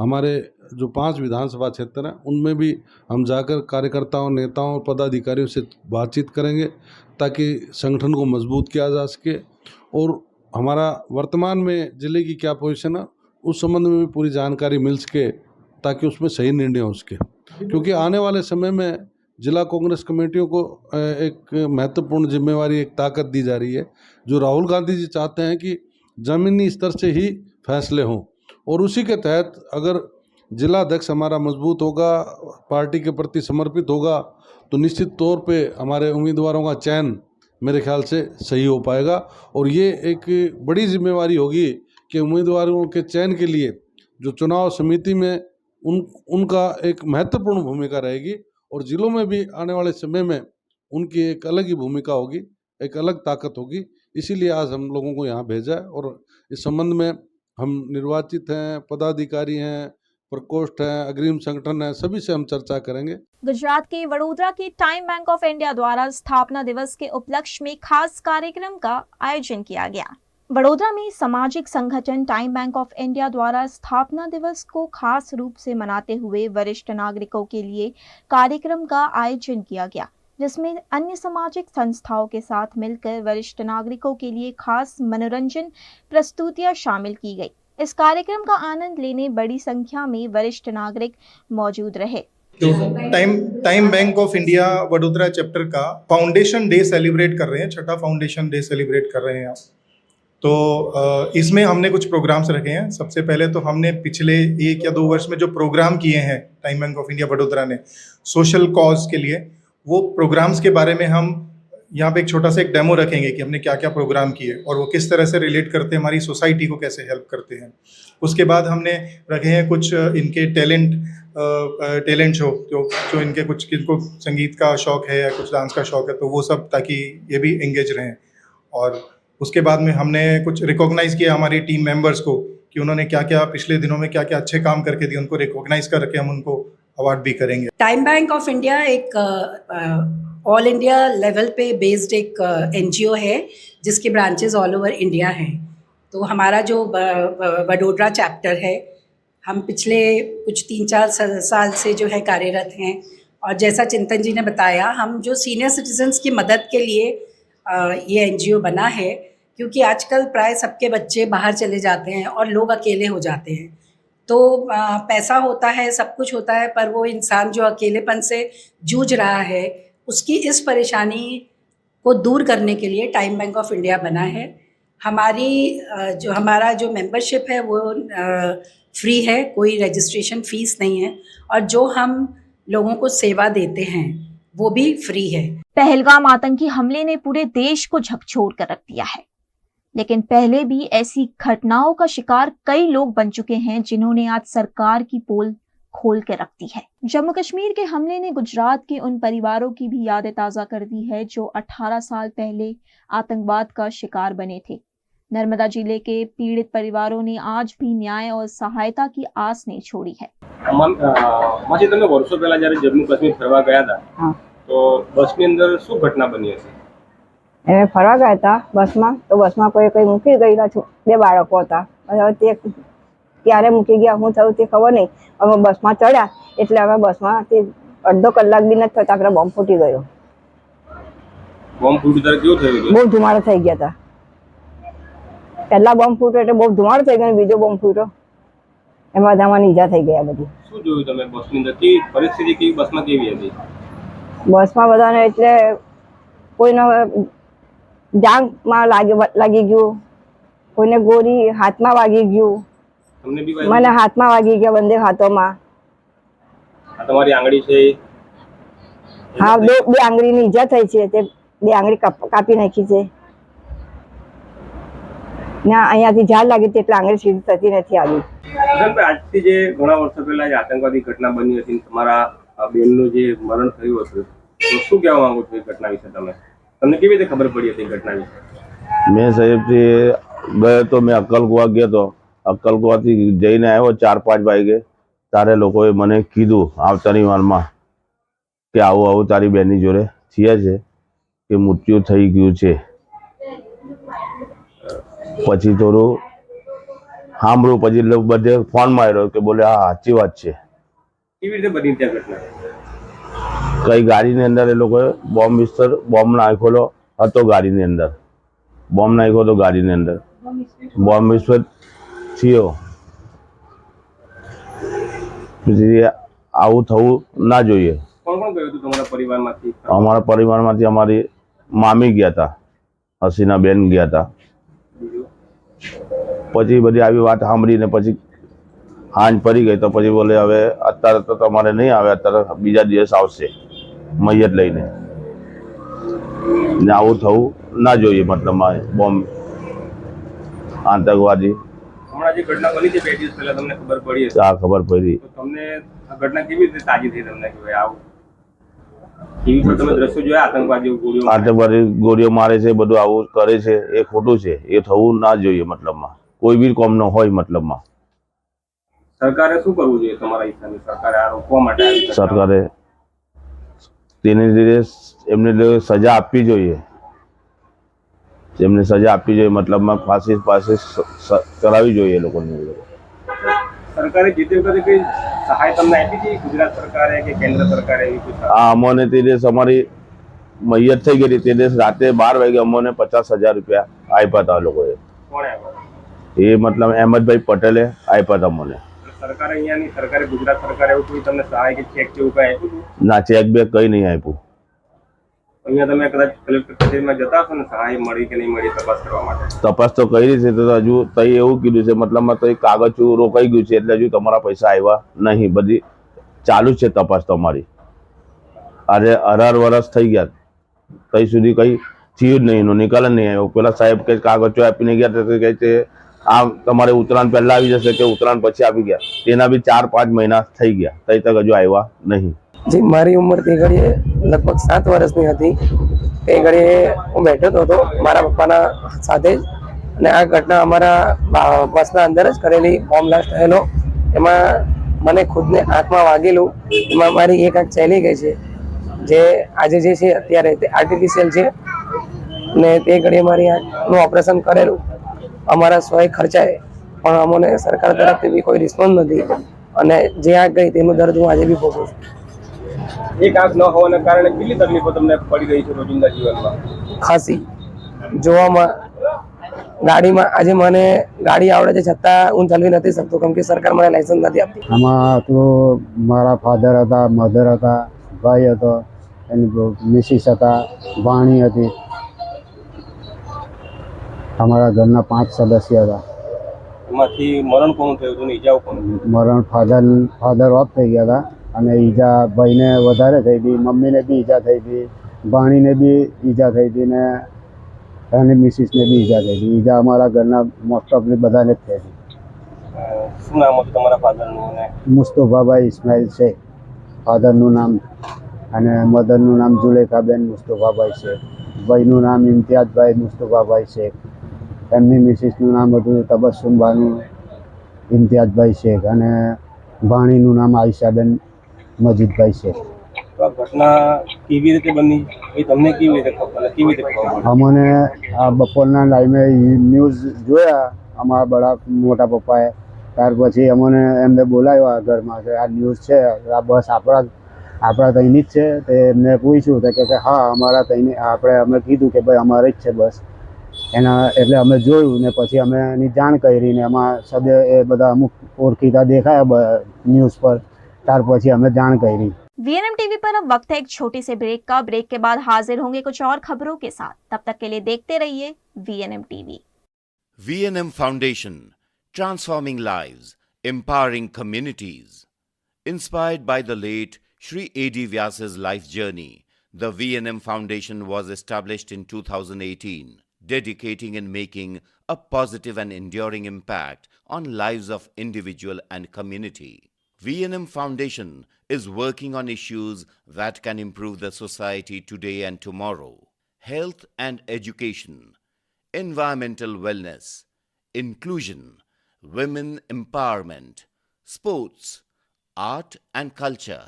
हमारे जो 5 विधानसभा क्षेत्र हैं उनमें भी हम जाकर कार्यकर्ताओं, नेताओं और पदाधिकारियों से बातचीत करेंगे ताकि संगठन को मजबूत किया जा सके और हमारा वर्तमान में जिले की क्या पोजीशन है उस संबंध में भी पूरी जानकारी मिल सके ताकि उसमें सही निर्णय हो सके। क्योंकि आने वाले समय में जिला कांग्रेस कमेटियों को एक महत्वपूर्ण जिम्मेवारी, एक ताकत दी जा रही है जो राहुल गांधी जी चाहते हैं कि ज़मीनी स्तर से ही फैसले हों और उसी के तहत अगर जिला अध्यक्ष हमारा मजबूत होगा, पार्टी के प्रति समर्पित होगा तो निश्चित तौर पे हमारे उम्मीदवारों का चयन मेरे ख्याल से सही हो पाएगा और ये एक बड़ी जिम्मेवारी होगी कि उम्मीदवारों के चयन के लिए जो चुनाव समिति में उनका एक महत्वपूर्ण भूमिका रहेगी और जिलों में भी आने वाले समय में उनकी एक अलग ही भूमिका होगी, एक अलग ताकत होगी। इसीलिए आज हम लोगों को यहाँ भेजा है और इस संबंध में हम निर्वाचित हैं, पदाधिकारी हैं, प्रकोष्ठ हैं, अग्रिम संगठन है, सभी से हम चर्चा करेंगे। गुजरात के वडोदरा के टाइम बैंक ऑफ इंडिया द्वारा स्थापना दिवस के उपलक्ष्य में खास कार्यक्रम का आयोजन किया गया। वडोदरा में सामाजिक संगठन टाइम बैंक ऑफ इंडिया द्वारा स्थापना दिवस को खास रूप से मनाते हुए वरिष्ठ नागरिकों के लिए कार्यक्रम का आयोजन किया गया, जिसमें अन्य सामाजिक संस्थाओं के साथ मिलकर वरिष्ठ नागरिकों के लिए खास मनोरंजन प्रस्तुतियां शामिल की गई। इस कार्यक्रम का आनंद लेने बड़ी संख्या में वरिष्ठ नागरिक मौजूद रहे। तो time bank of India Vadodara chapter का फाउंडेशन डे सेलिब्रेट कर रहे हैं, छठा फाउंडेशन डे सेलिब्रेट कर रहे हैं आप। तो इसमें हमने कुछ प्रोग्राम्स रखे हैं। सबसे पहले तो हमने पिछले 1 या 2 वर्ष में जो प्रोग्राम किए हैं time bank of India Vadodara ने सोशल कॉज के लिए, वो प्रोग्राम्स के बारे में हम यहाँ पे एक छोटा सा एक डेमो रखेंगे कि हमने क्या क्या प्रोग्राम किए और वो किस तरह से रिलेट करते हैं, हमारी सोसाइटी को कैसे हेल्प करते हैं। उसके बाद हमने रखे हैं कुछ इनके टैलेंट शो, जो इनके कुछ किनको संगीत का शौक़ है या कुछ डांस का शौक़ है, तो वो सब, ताकि ये भी एंगेज रहें। और उसके बाद में हमने कुछ रिकॉग्नाइज़ किया हमारी टीम मेंबर्स को कि उन्होंने क्या क्या पिछले दिनों में क्या क्या अच्छे काम करके दिए, उनको रिकॉग्नाइज़ करके हम उनको अवार्ड भी करेंगे। टाइम बैंक ऑफ इंडिया एक ऑल इंडिया लेवल पे बेस्ड एक NGO है जिसके ब्रांचेस ऑल ओवर इंडिया हैं। तो हमारा जो वडोदरा चैप्टर है, हम पिछले कुछ 3-4 साल से जो है कार्यरत हैं। और जैसा चिंतन जी ने बताया, हम जो सीनियर सिटीजन्स की मदद के लिए ये NGO बना है, क्योंकि आजकल प्राय सबके बच्चे बाहर चले जाते हैं और लोग अकेले हो जाते हैं। तो पैसा होता है, सब कुछ होता है, पर वो इंसान जो अकेलेपन से जूझ रहा है, उसकी इस परेशानी को दूर करने के लिए टाइम बैंक ऑफ इंडिया बना है। हमारा जो मेंबरशिप है वो फ्री है, कोई रजिस्ट्रेशन फ़ीस नहीं है, और जो हम लोगों को सेवा देते हैं वो भी फ्री है। पहलगाम आतंकी हमले ने पूरे देश को झकझोर कर रख दिया है, लेकिन पहले भी ऐसी घटनाओं का शिकार कई लोग बन चुके हैं जिन्होंने आज सरकार की पोल खोल के रख दी है। जम्मू कश्मीर के हमले ने गुजरात के उन परिवारों की भी यादें ताज़ा कर दी है जो 18 साल पहले आतंकवाद का शिकार बने थे। नर्मदा जिले के पीड़ित परिवारों ने आज भी न्याय और सहायता की आस नहीं छोड़ी है। मासी, તમે વર્ષો પહેલા જ્યારે જમ્મુ કાશ્મીર ફરવા ગયા હતા, તો બસની અંદર શું ઘટના બની હતી? અમે ફરવા ગયા હતા બસમાં, તો બસમાં કોઈ મૂકી ગયેલા 2 બાળકો હતા। હવે તે ક્યારે મૂકી ગયા, શું થયું તે ખબર નહીં। અમે બસમાં ચડ્યા એટલે અમે બસમાં તે અડધો કલાક બી નથી થતા આપણે બોમ્બ ફૂટી ગયો। બોમ્બ ફૂટ્યો ત્યારે કેવું થયું? બહુ ધુમાડો થઈ ગયા હતા। પહેલા બોમ્બ ફૂટ્યો એટલે બહુ ધુમાડો થઈ ગયો, બીજો બોમ્બ ફૂટ્યો એમાં બધામાં ઈજા થઈ ગયા બધી। શું જોયું તમે બસની અંદર? કેવી પરિસ્થિતિ, કેવી બસમાં કેવી હતી? બસમાં બધાને એટલે કોઈને જાંઘમાં લાગી ગયું, કોઈને ગોળી હાથમાં વાગી ગયું, મને હાથમાં વાગી ગયા બંને હાથોમાં। તમારી આંગળી છે? હા, 2 આંગળીની ઈજા થઈ છે, તે 2 આંગળી કાપી નાખી છે ને અહીંયાથી ઝાડ લાગી હતી એટલે આંગળી સીધી થતી નથી આવી। આજથી જે ઘણા વર્ષો પહેલા જે આતંકવાદી ઘટના બની હતી, તમારા બેનનું જે મરણ થયું હતું, તો શું કહેવા માંગો છો એ ઘટના વિશે? તમને કેવી રીતે ખબર પડી હતી ઘટના વિશે? મેં સાહેબથી ગયો તો, મેં અક્કલકુવા ગયો તો, અક્કલકુવાથી જઈને આવ્યો 4-5 વાગે, તારે લોકોએ મને કીધું આવતાની વારમાં કે આવું તારી બેનની જોડે થયા છે કે મૃત્યુ થઈ ગયું છે। પછી થોડું સાંભળ્યું, પછી બધે ફોન માર્યો કે બોલે હા સાચી વાત છે। કેવી રીતે બની ત્યાં ઘટના? કઈ ગાડીની અંદર એ લોકોએ બોમ્બ નાખેલો હતો, ગાડીની અંદર બોમ્બ નાખ્યો હતો, ગાડીની અંદર બોમ્બ વિસ્ફોટ થયો। પછી આવું થવું ના જોઈએ। કોણ કોણ ગયું હતું તમારા પરિવારમાંથી? અમારા પરિવારમાંથી અમારી મામી ગયા હતા, હસીનાબેન ગયા હતા। પછી બધી આવી વાત સાંભળીને પછી હાંજ પડી ગઈ, તો પછી બોલે હવે અત્યારે તો તમારે નહીં આવે, અત્યારે બીજા દિવસ આવશે મૈયત લઈને। ને આવું થવું ના જોઈએ, મતલબ બોમ્બ આતંકવાદી। હમણાં જે ઘટના બની છે 2 દિવસ પહેલા, તમને ખબર પડી હશે? આ ખબર પડી। તો તમને આ ઘટના કેવી રીતે તાજી થઈ તમને કે ભાઈ આવું? ટીવી પર તમે દ્રશ્યો જોયા આતંકવાદીઓ ગોળીઓ આતંકવાદી ગોળીઓ મારે છે, બધું આવું કરે છે, એ ખોટું છે, એ થવું ના જોઈએ. મતલબમાં કોઈ બી કોમ ન હોય. મતલબમાં સરકારે શું કરવું જોઈએ તમારા હિસાબે? સરકારે આ રોકવા માટે આવી ઘટનાઓ? સરકારે તેની લીધે એમને સજા આપવી જોઈએ. એમને સજા આપવી જોઈએ. મતલબમાં ફાંસી કરાવવી જોઈએ એ લોકોને. સરકારે જે તે વખતે કઈ સહાય તમને આપી હતી ગુજરાત સરકારે કે કેન્દ્ર સરકારે એવી કોઈ સહાય? હા, અમને તે દિવસ અમારી મૈયત થઈ ગઈ તે દિવસ રાતે 12 વાગે અમને 50,000 રૂપિયા આપ્યા હતા લોકોએ. કોણે આપ્યા? એ મતલબ અહેમદભાઈ પટેલે આપ્યા હતા મને. સરકારે અહીંયાની સરકારે ગુજરાત સરકારે એવું કોઈ તમને સહાય કે ચેક જેવું કઈ આપ્યું હતું? ના, ચેક બેક કઈ નહીં આપ્યું. અહીંયા તમે કદાચ કલેક્ટર કચેરીમાં જતા હશો ને સહાય મળી કે નહીં મળી તપાસ કરવા માટે? તપાસ તો કરી છે, તો હજુ તઈ એવું કીધું છે મતલબમાં તો કાગળ રોકાઈ ગયું છે, એટલે હજુ તમારા પૈસા આવ્યા નહીં. બધી ચાલુ જ છે તપાસ તમારી. અરે 18 વર્ષ થઈ ગયા, તઈ સુધી કઈ થયું જ નહીં, એનો નિકાલ જ નહીં આવ્યો. પેલા સાહેબ કે કાગળો આપીને ગયા તો કહે છે આ તમારે ઉત્તરાયણ પહેલા આવી જશે, કે ઉત્તરાયણ પછી આવી ગયા. તેના બી 4-5 મહિના થઈ ગયા, તઈ તક હજુ આવ્યા નહીં. જી, મારી ઉંમર તે ઘડીએ લગભગ 7 વર્ષની હતી. તે ઘડીએ હું બેઠો હતો મારા પપ્પાના સાથે જ, અને આ ઘટના અમારા બસના અંદર જ કરેલી બોમ્બ બ્લાસ્ટ થયેલો. એમાં મને ખુદને આંખમાં વાગેલું. એમાં મારી એક આંખ ચાલી ગઈ છે, જે આજે જે છે અત્યારે તે આર્ટિફિશિયલ છે. ને તે ઘડીએ મારી આંખનું ઓપરેશન કરેલું અમારા સ્વય ખર્ચાએ, પણ અમને સરકાર તરફથી બી કોઈ રિસ્પોન્સ નથી. અને જે આંખ ગઈ તેનું દર્દ હું આજે બી ભોગવું છું. એક આંખ ન હોવાને કારણે કેટલી તકલીફો તમને પડી રહી છે રોજિંદા જીવનમાં? ખાસી જોવામાં, ગાડીમાં આજે મને ગાડી આવડે છે છતાં હું ચલાવી નથી શકતો, કેમ કે સરકાર મને લાયસન્સ નથી આપતી. આમાં તો મારા ફાધર હતા, મધર હતા, ભાઈ હતો, એની મિસિસ હતા, વાણી હતી. અમારા ઘરના 5 સદસ્ય હતા. એમાંથી મરણ કોનું થયું હતું ને ઈજાઓ કોણ? મરણ ફાધર ઓફ થઈ ગયા હતા, અને ઈજા ભાઈને વધારે થઈ હતી, મમ્મીને બી ઈજા થઈ હતી, ભાણીને બી ઈજા થઈ હતી, ને એની મિસિસને બી ઈજા થઈ હતી. ઈજા અમારા ઘરના મોસ્ટ ઓફલી બધાને જ થઈ હતી. શું નામ હતું તમારા ફાધરનું? મુસ્તફાભાઈ ઇસ્માઇલ શેખ ફાધરનું નામ, અને મધરનું નામ જુલેખાબેન મુસ્તફાભાઈ શેખ. ભાઈનું નામ ઇમ્તિયાઝભાઈ મુસ્તફાભાઈ શેખ. એમની મિસિસનું નામ હતું તબસ્સુમ બાનુ ઇમ્તિયાઝભાઈ શેખ, અને ભાણીનું નામ આયશાબેન મજીદભાઈ શેખ. તો આ ઘટના કેવી રીતે બની એ તમને કેવી રીતે ખબર પડી? અમને આ બપોરના ટાઈમે ન્યૂઝ જોયા અમારા બડા મોટા પપ્પાએ. ત્યાર પછી અમને એમને બોલાવ્યા ઘરમાં કે આ ન્યૂઝ છે, આ બસ આપણા ત્યાંની જ છે. તે એમને પૂછ્યું તો કે હા અમારા ત્યાંની. અમે કીધું કે ભાઈ અમારે જ છે બસ. એના એટલે અમે જોયું ને પછી અમે એની જાણ કરી, ને એમાં સદે એ બધા અમુક ઓળખીતા દેખાયા न्यूज़ पर. ત્યાર પછી અમે જાણ કરી. वीएनएम टीवी पर अब वक्त है एक छोटी से ब्रेक का। ब्रेक के बाद हाजिर होंगे कुछ और खबरों के साथ। तब तक के लिए देखते रहिए VNM TV. VNM Foundation, transforming lives, empowering communities. Inspired by the late Shri A.D. Vyas's life journey, the VNM Foundation was established in 2018, dedicating and making a positive and enduring impact on lives of individual and community. VNM Foundation is working on issues that can improve the society today and tomorrow. Health and education, environmental wellness, inclusion, women empowerment, sports, art and culture.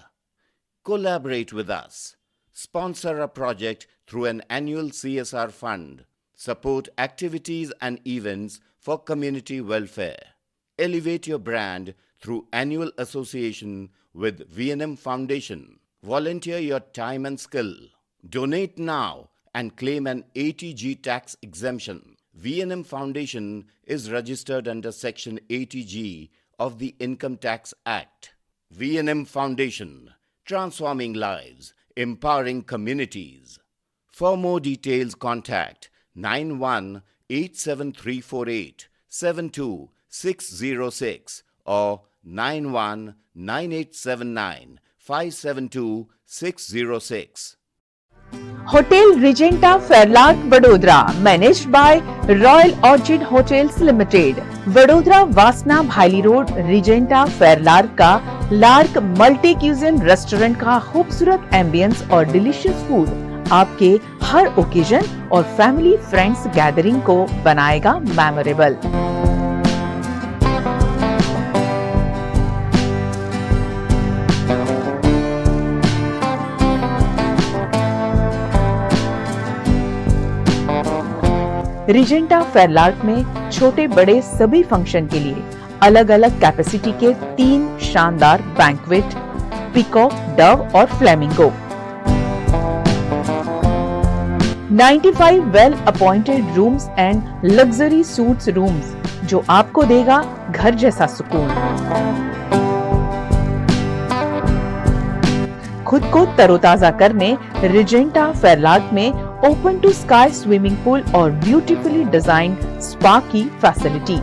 Collaborate with us. Sponsor a project through an annual CSR fund. Support activities and events for community welfare. Elevate your brand through annual association with VNM Foundation. Volunteer your time and skill. Donate now and claim an ATG tax exemption. VNM Foundation is registered under Section 80G of the Income Tax Act. VNM Foundation, transforming lives, empowering communities. For more details, contact 918734872606 or 919879572606. Hotel Regenta Fairlark Vadodara, managed by royal orchid hotels limited. Vadodara वासना Bhayli road Regenta फेरलार्क का lark multi cuisine restaurant का खूबसूरत ambience और delicious food आपके हर occasion और family friends gathering को बनाएगा memorable. Regenta Fairlark में छोटे बड़े सभी फंक्शन के लिए अलग अलग कैपेसिटी के 3 शानदार बैंक्वेट, पीकॉक, डव और flamingo, 95 well appointed rooms and luxury suits rooms जो आपको देगा घर जैसा सुकून। खुद को तरोताजा करने रिजेंटा फेरलार्क में open to sky swimming pool और ब्यूटीफुली डिजाइन्ड स्पा की facility.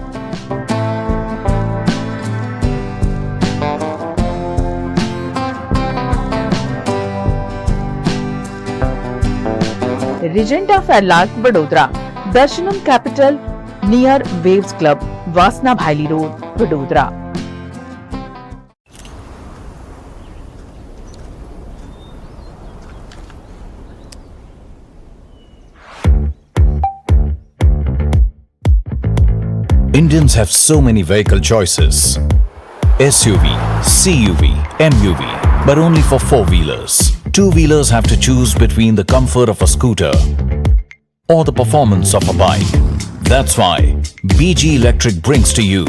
Regenta Fairlark Vadodara, Darshanam capital near waves club, Vasna Bhayli road, Vadodara. Indians have so many vehicle choices. SUV, CUV, MUV, but only for four-wheelers. Two-wheelers have to choose between the comfort of a scooter or the performance of a bike. That's why BG Electric brings to you.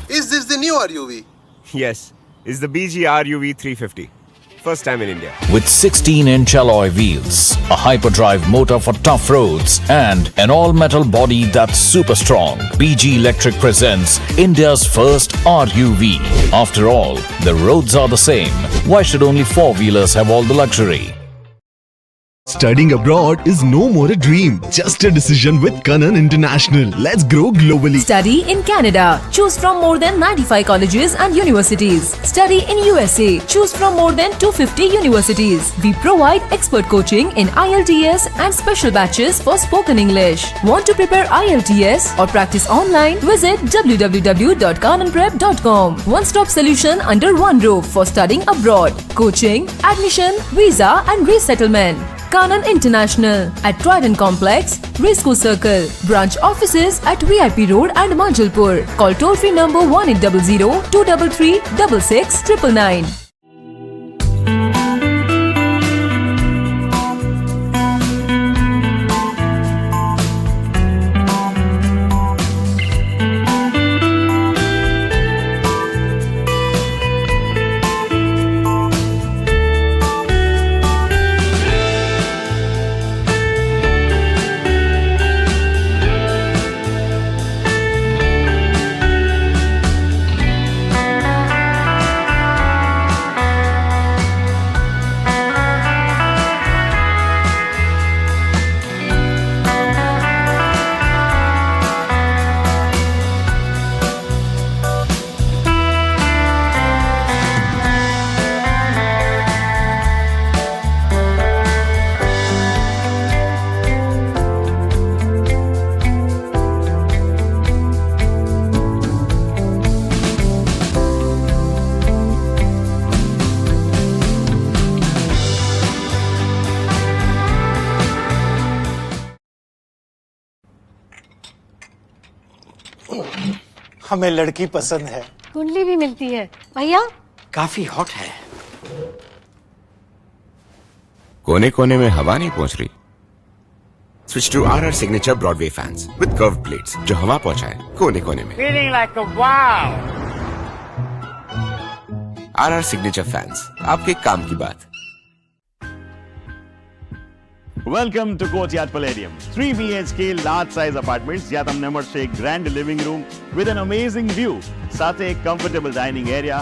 Is this the new RUV? Yes, it's the BG RUV 350. First time in India. With 16-inch alloy wheels, a hyperdrive motor for tough roads, and an all-metal body that's super strong, BG Electric presents India's first RUV. After all, the roads are the same. Why should only four-wheelers have all the luxury? Studying abroad is no more a dream, just a decision with Kanan International. Let's grow globally. Study in Canada. Choose from more than 95 colleges and universities. Study in USA. Choose from more than 250 universities. We provide expert coaching in IELTS and special batches for spoken English. Want to prepare IELTS or practice online? Visit www.kananprep.com. One-stop solution under one roof for studying abroad. Coaching, admission, visa and resettlement. Kanan International at Trident Complex, Racecourse Circle. Branch offices at VIP Road and Manjalpur. Call toll-free number 1800-233-6699. हमें लड़की पसंद है। कुंडली भी मिलती है भैया। काफी हॉट है। कोने कोने में हवा नहीं पहुंच रही। Switch to RR Signature Broadway fans with curved plates जो हवा पहुंचाए कोने कोने में। Feeling like a wow. RR Signature fans, आपके काम की बात। Welcome to Courtyard Palladium. 3 BHK large size apartments જ્યાં તમને મળશે એક grand living room with an amazing view, સાથે એક comfortable dining area,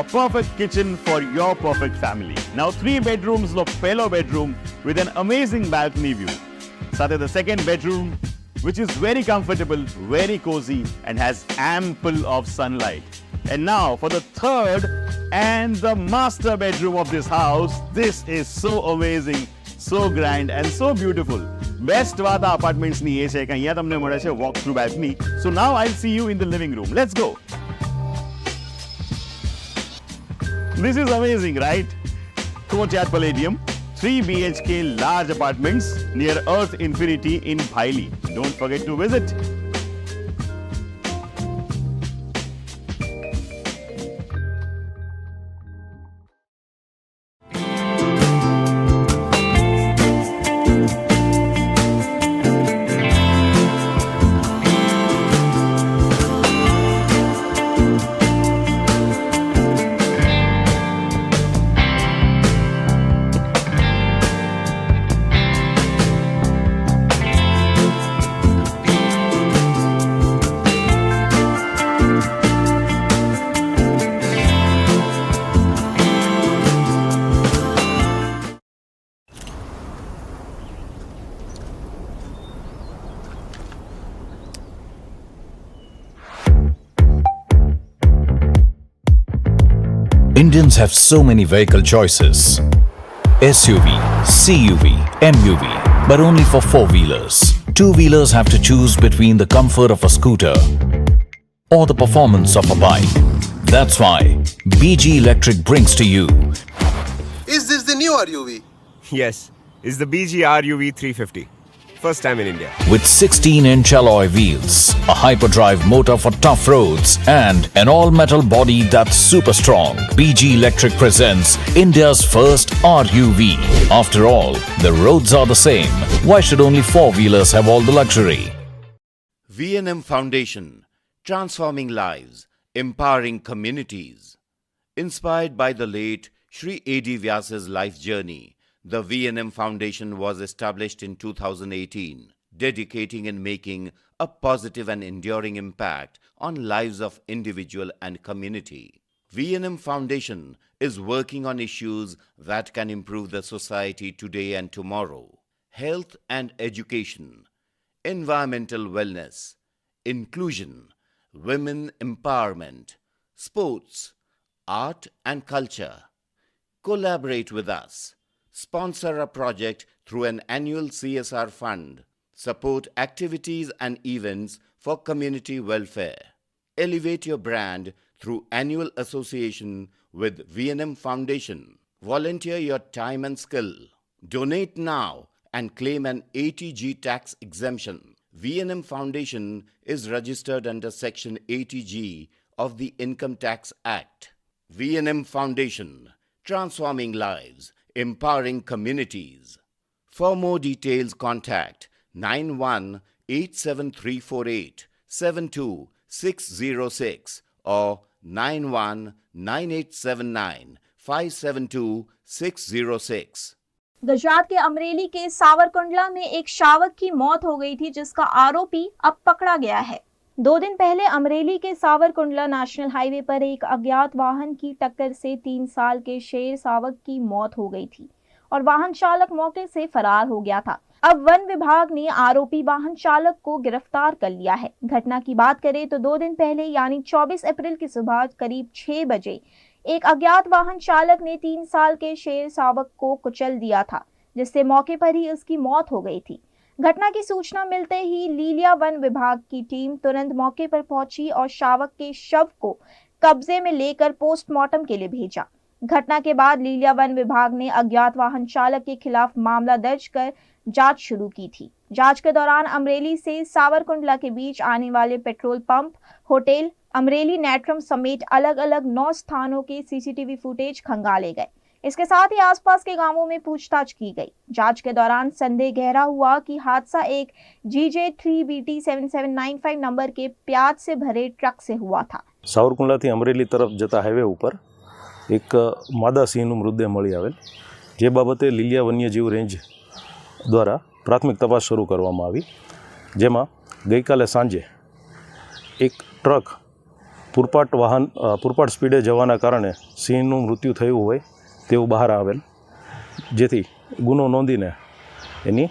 a perfect kitchen for your perfect family. Now 3 bedrooms નો પહેલો bedroom with an amazing balcony view. સાથે the second bedroom which is very comfortable, very cozy and has ample of sunlight. And now for the third and the master bedroom of this house. This is so amazing. so grand and so beautiful. Best વાત આ અપાર્ટમેન્ટ્સની એ છે કે અહીંયા તમને મળે છે walk through balcony. So now I'll see you in the living room. Let's go. This is amazing, right? Courtyard Palladium, 3 BHK large apartments near Earth Infinity in Bhaili. Don't forget to visit. Indians have so many vehicle choices. SUV, CUV, MUV, but only for four-wheelers. Two-wheelers have to choose between the comfort of a scooter or the performance of a bike. That's why BG Electric brings to you. Is this the new RUV? Yes, it's the BG RUV 350. First time in India. With 16-inch alloy wheels, a hyperdrive motor for tough roads, and an all-metal body that's super strong, BG Electric presents India's first RUV. After all, the roads are the same. Why should only four-wheelers have all the luxury? V&M Foundation, transforming lives, empowering communities. Inspired by the late Shri A.D. Vyas's life journey, the V&M Foundation was established in 2018, dedicating and making a positive and enduring impact on lives of individual and community. V&M Foundation is working on issues that can improve the society today and tomorrow: health and education, environmental wellness, inclusion, women empowerment, sports, art and culture. Collaborate with us. Sponsor a project through an annual CSR fund. Support activities and events for community welfare. Elevate your brand through annual association with V&M Foundation. Volunteer your time and skill. Donate now and claim an 80G tax exemption. V&M Foundation is registered under Section 80G of the Income Tax Act. V&M Foundation, transforming lives, empowering communities. For more details, contact 918734872606 or 919879572606. Gujarat के अमरेली के सावरकुंडला में एक शावक की मौत हो गई थी, जिसका आरोपी अब पकड़ा गया है। 2 दिन पहले अमरेली के सावरकुंडला नेशनल हाईवे पर एक अज्ञात वाहन की टक्कर से 3 साल के शेर सावक की मौत हो गई थी और वाहन चालक मौके से फरार हो गया था। अब वन विभाग ने आरोपी वाहन चालक को गिरफ्तार कर लिया है। घटना की बात करें तो 2 दिन पहले यानी 24 अप्रैल की सुबह करीब 6 बजे एक अज्ञात वाहन चालक ने 3 साल के शेर सावक को कुचल दिया था, जिससे मौके पर ही उसकी मौत हो गई थी। घटना की सूचना मिलते ही लीलिया वन विभाग की टीम तुरंत मौके पर पहुंची और शावक के शव को कब्जे में लेकर पोस्टमार्टम के लिए भेजा। घटना के बाद लीलिया वन विभाग ने अज्ञात वाहन चालक के खिलाफ मामला दर्ज कर जांच शुरू की थी। जांच के दौरान अमरेली से सावरकुंडला के बीच आने वाले petrol pump, hotel, Amreli natrum समेत अलग अलग 9 स्थानों के सीसीटीवी फुटेज खंगाले गए। इसके साथ ही आसपास के गांवों में पूछताछ की गई। जांच के दौरान संदेह गहरा हुआ कि हादसा एक GJ3BT7795 नंबर के प्याज से भरे ट्रक से हुआ था। સાવરકુંડલાથી અમરેલી તરફ જતા હાઈવે ઉપર એક માદા સિંહનું મૃતદેહ મળી આવેલ, જે બાબતે લીલિયા વન્યજીવ રેન્જ દ્વારા પ્રાથમિક તપાસ શરૂ કરવામાં આવી, જેમાં ગઈકાલે સાંજે એક ટ્રક પૂરપાટ સ્પીડે જવાના કારણે સિંહનું મૃત્યુ થયું હોય તેવું બહાર આવેલ, જેથી ગુનો નોંધીને એની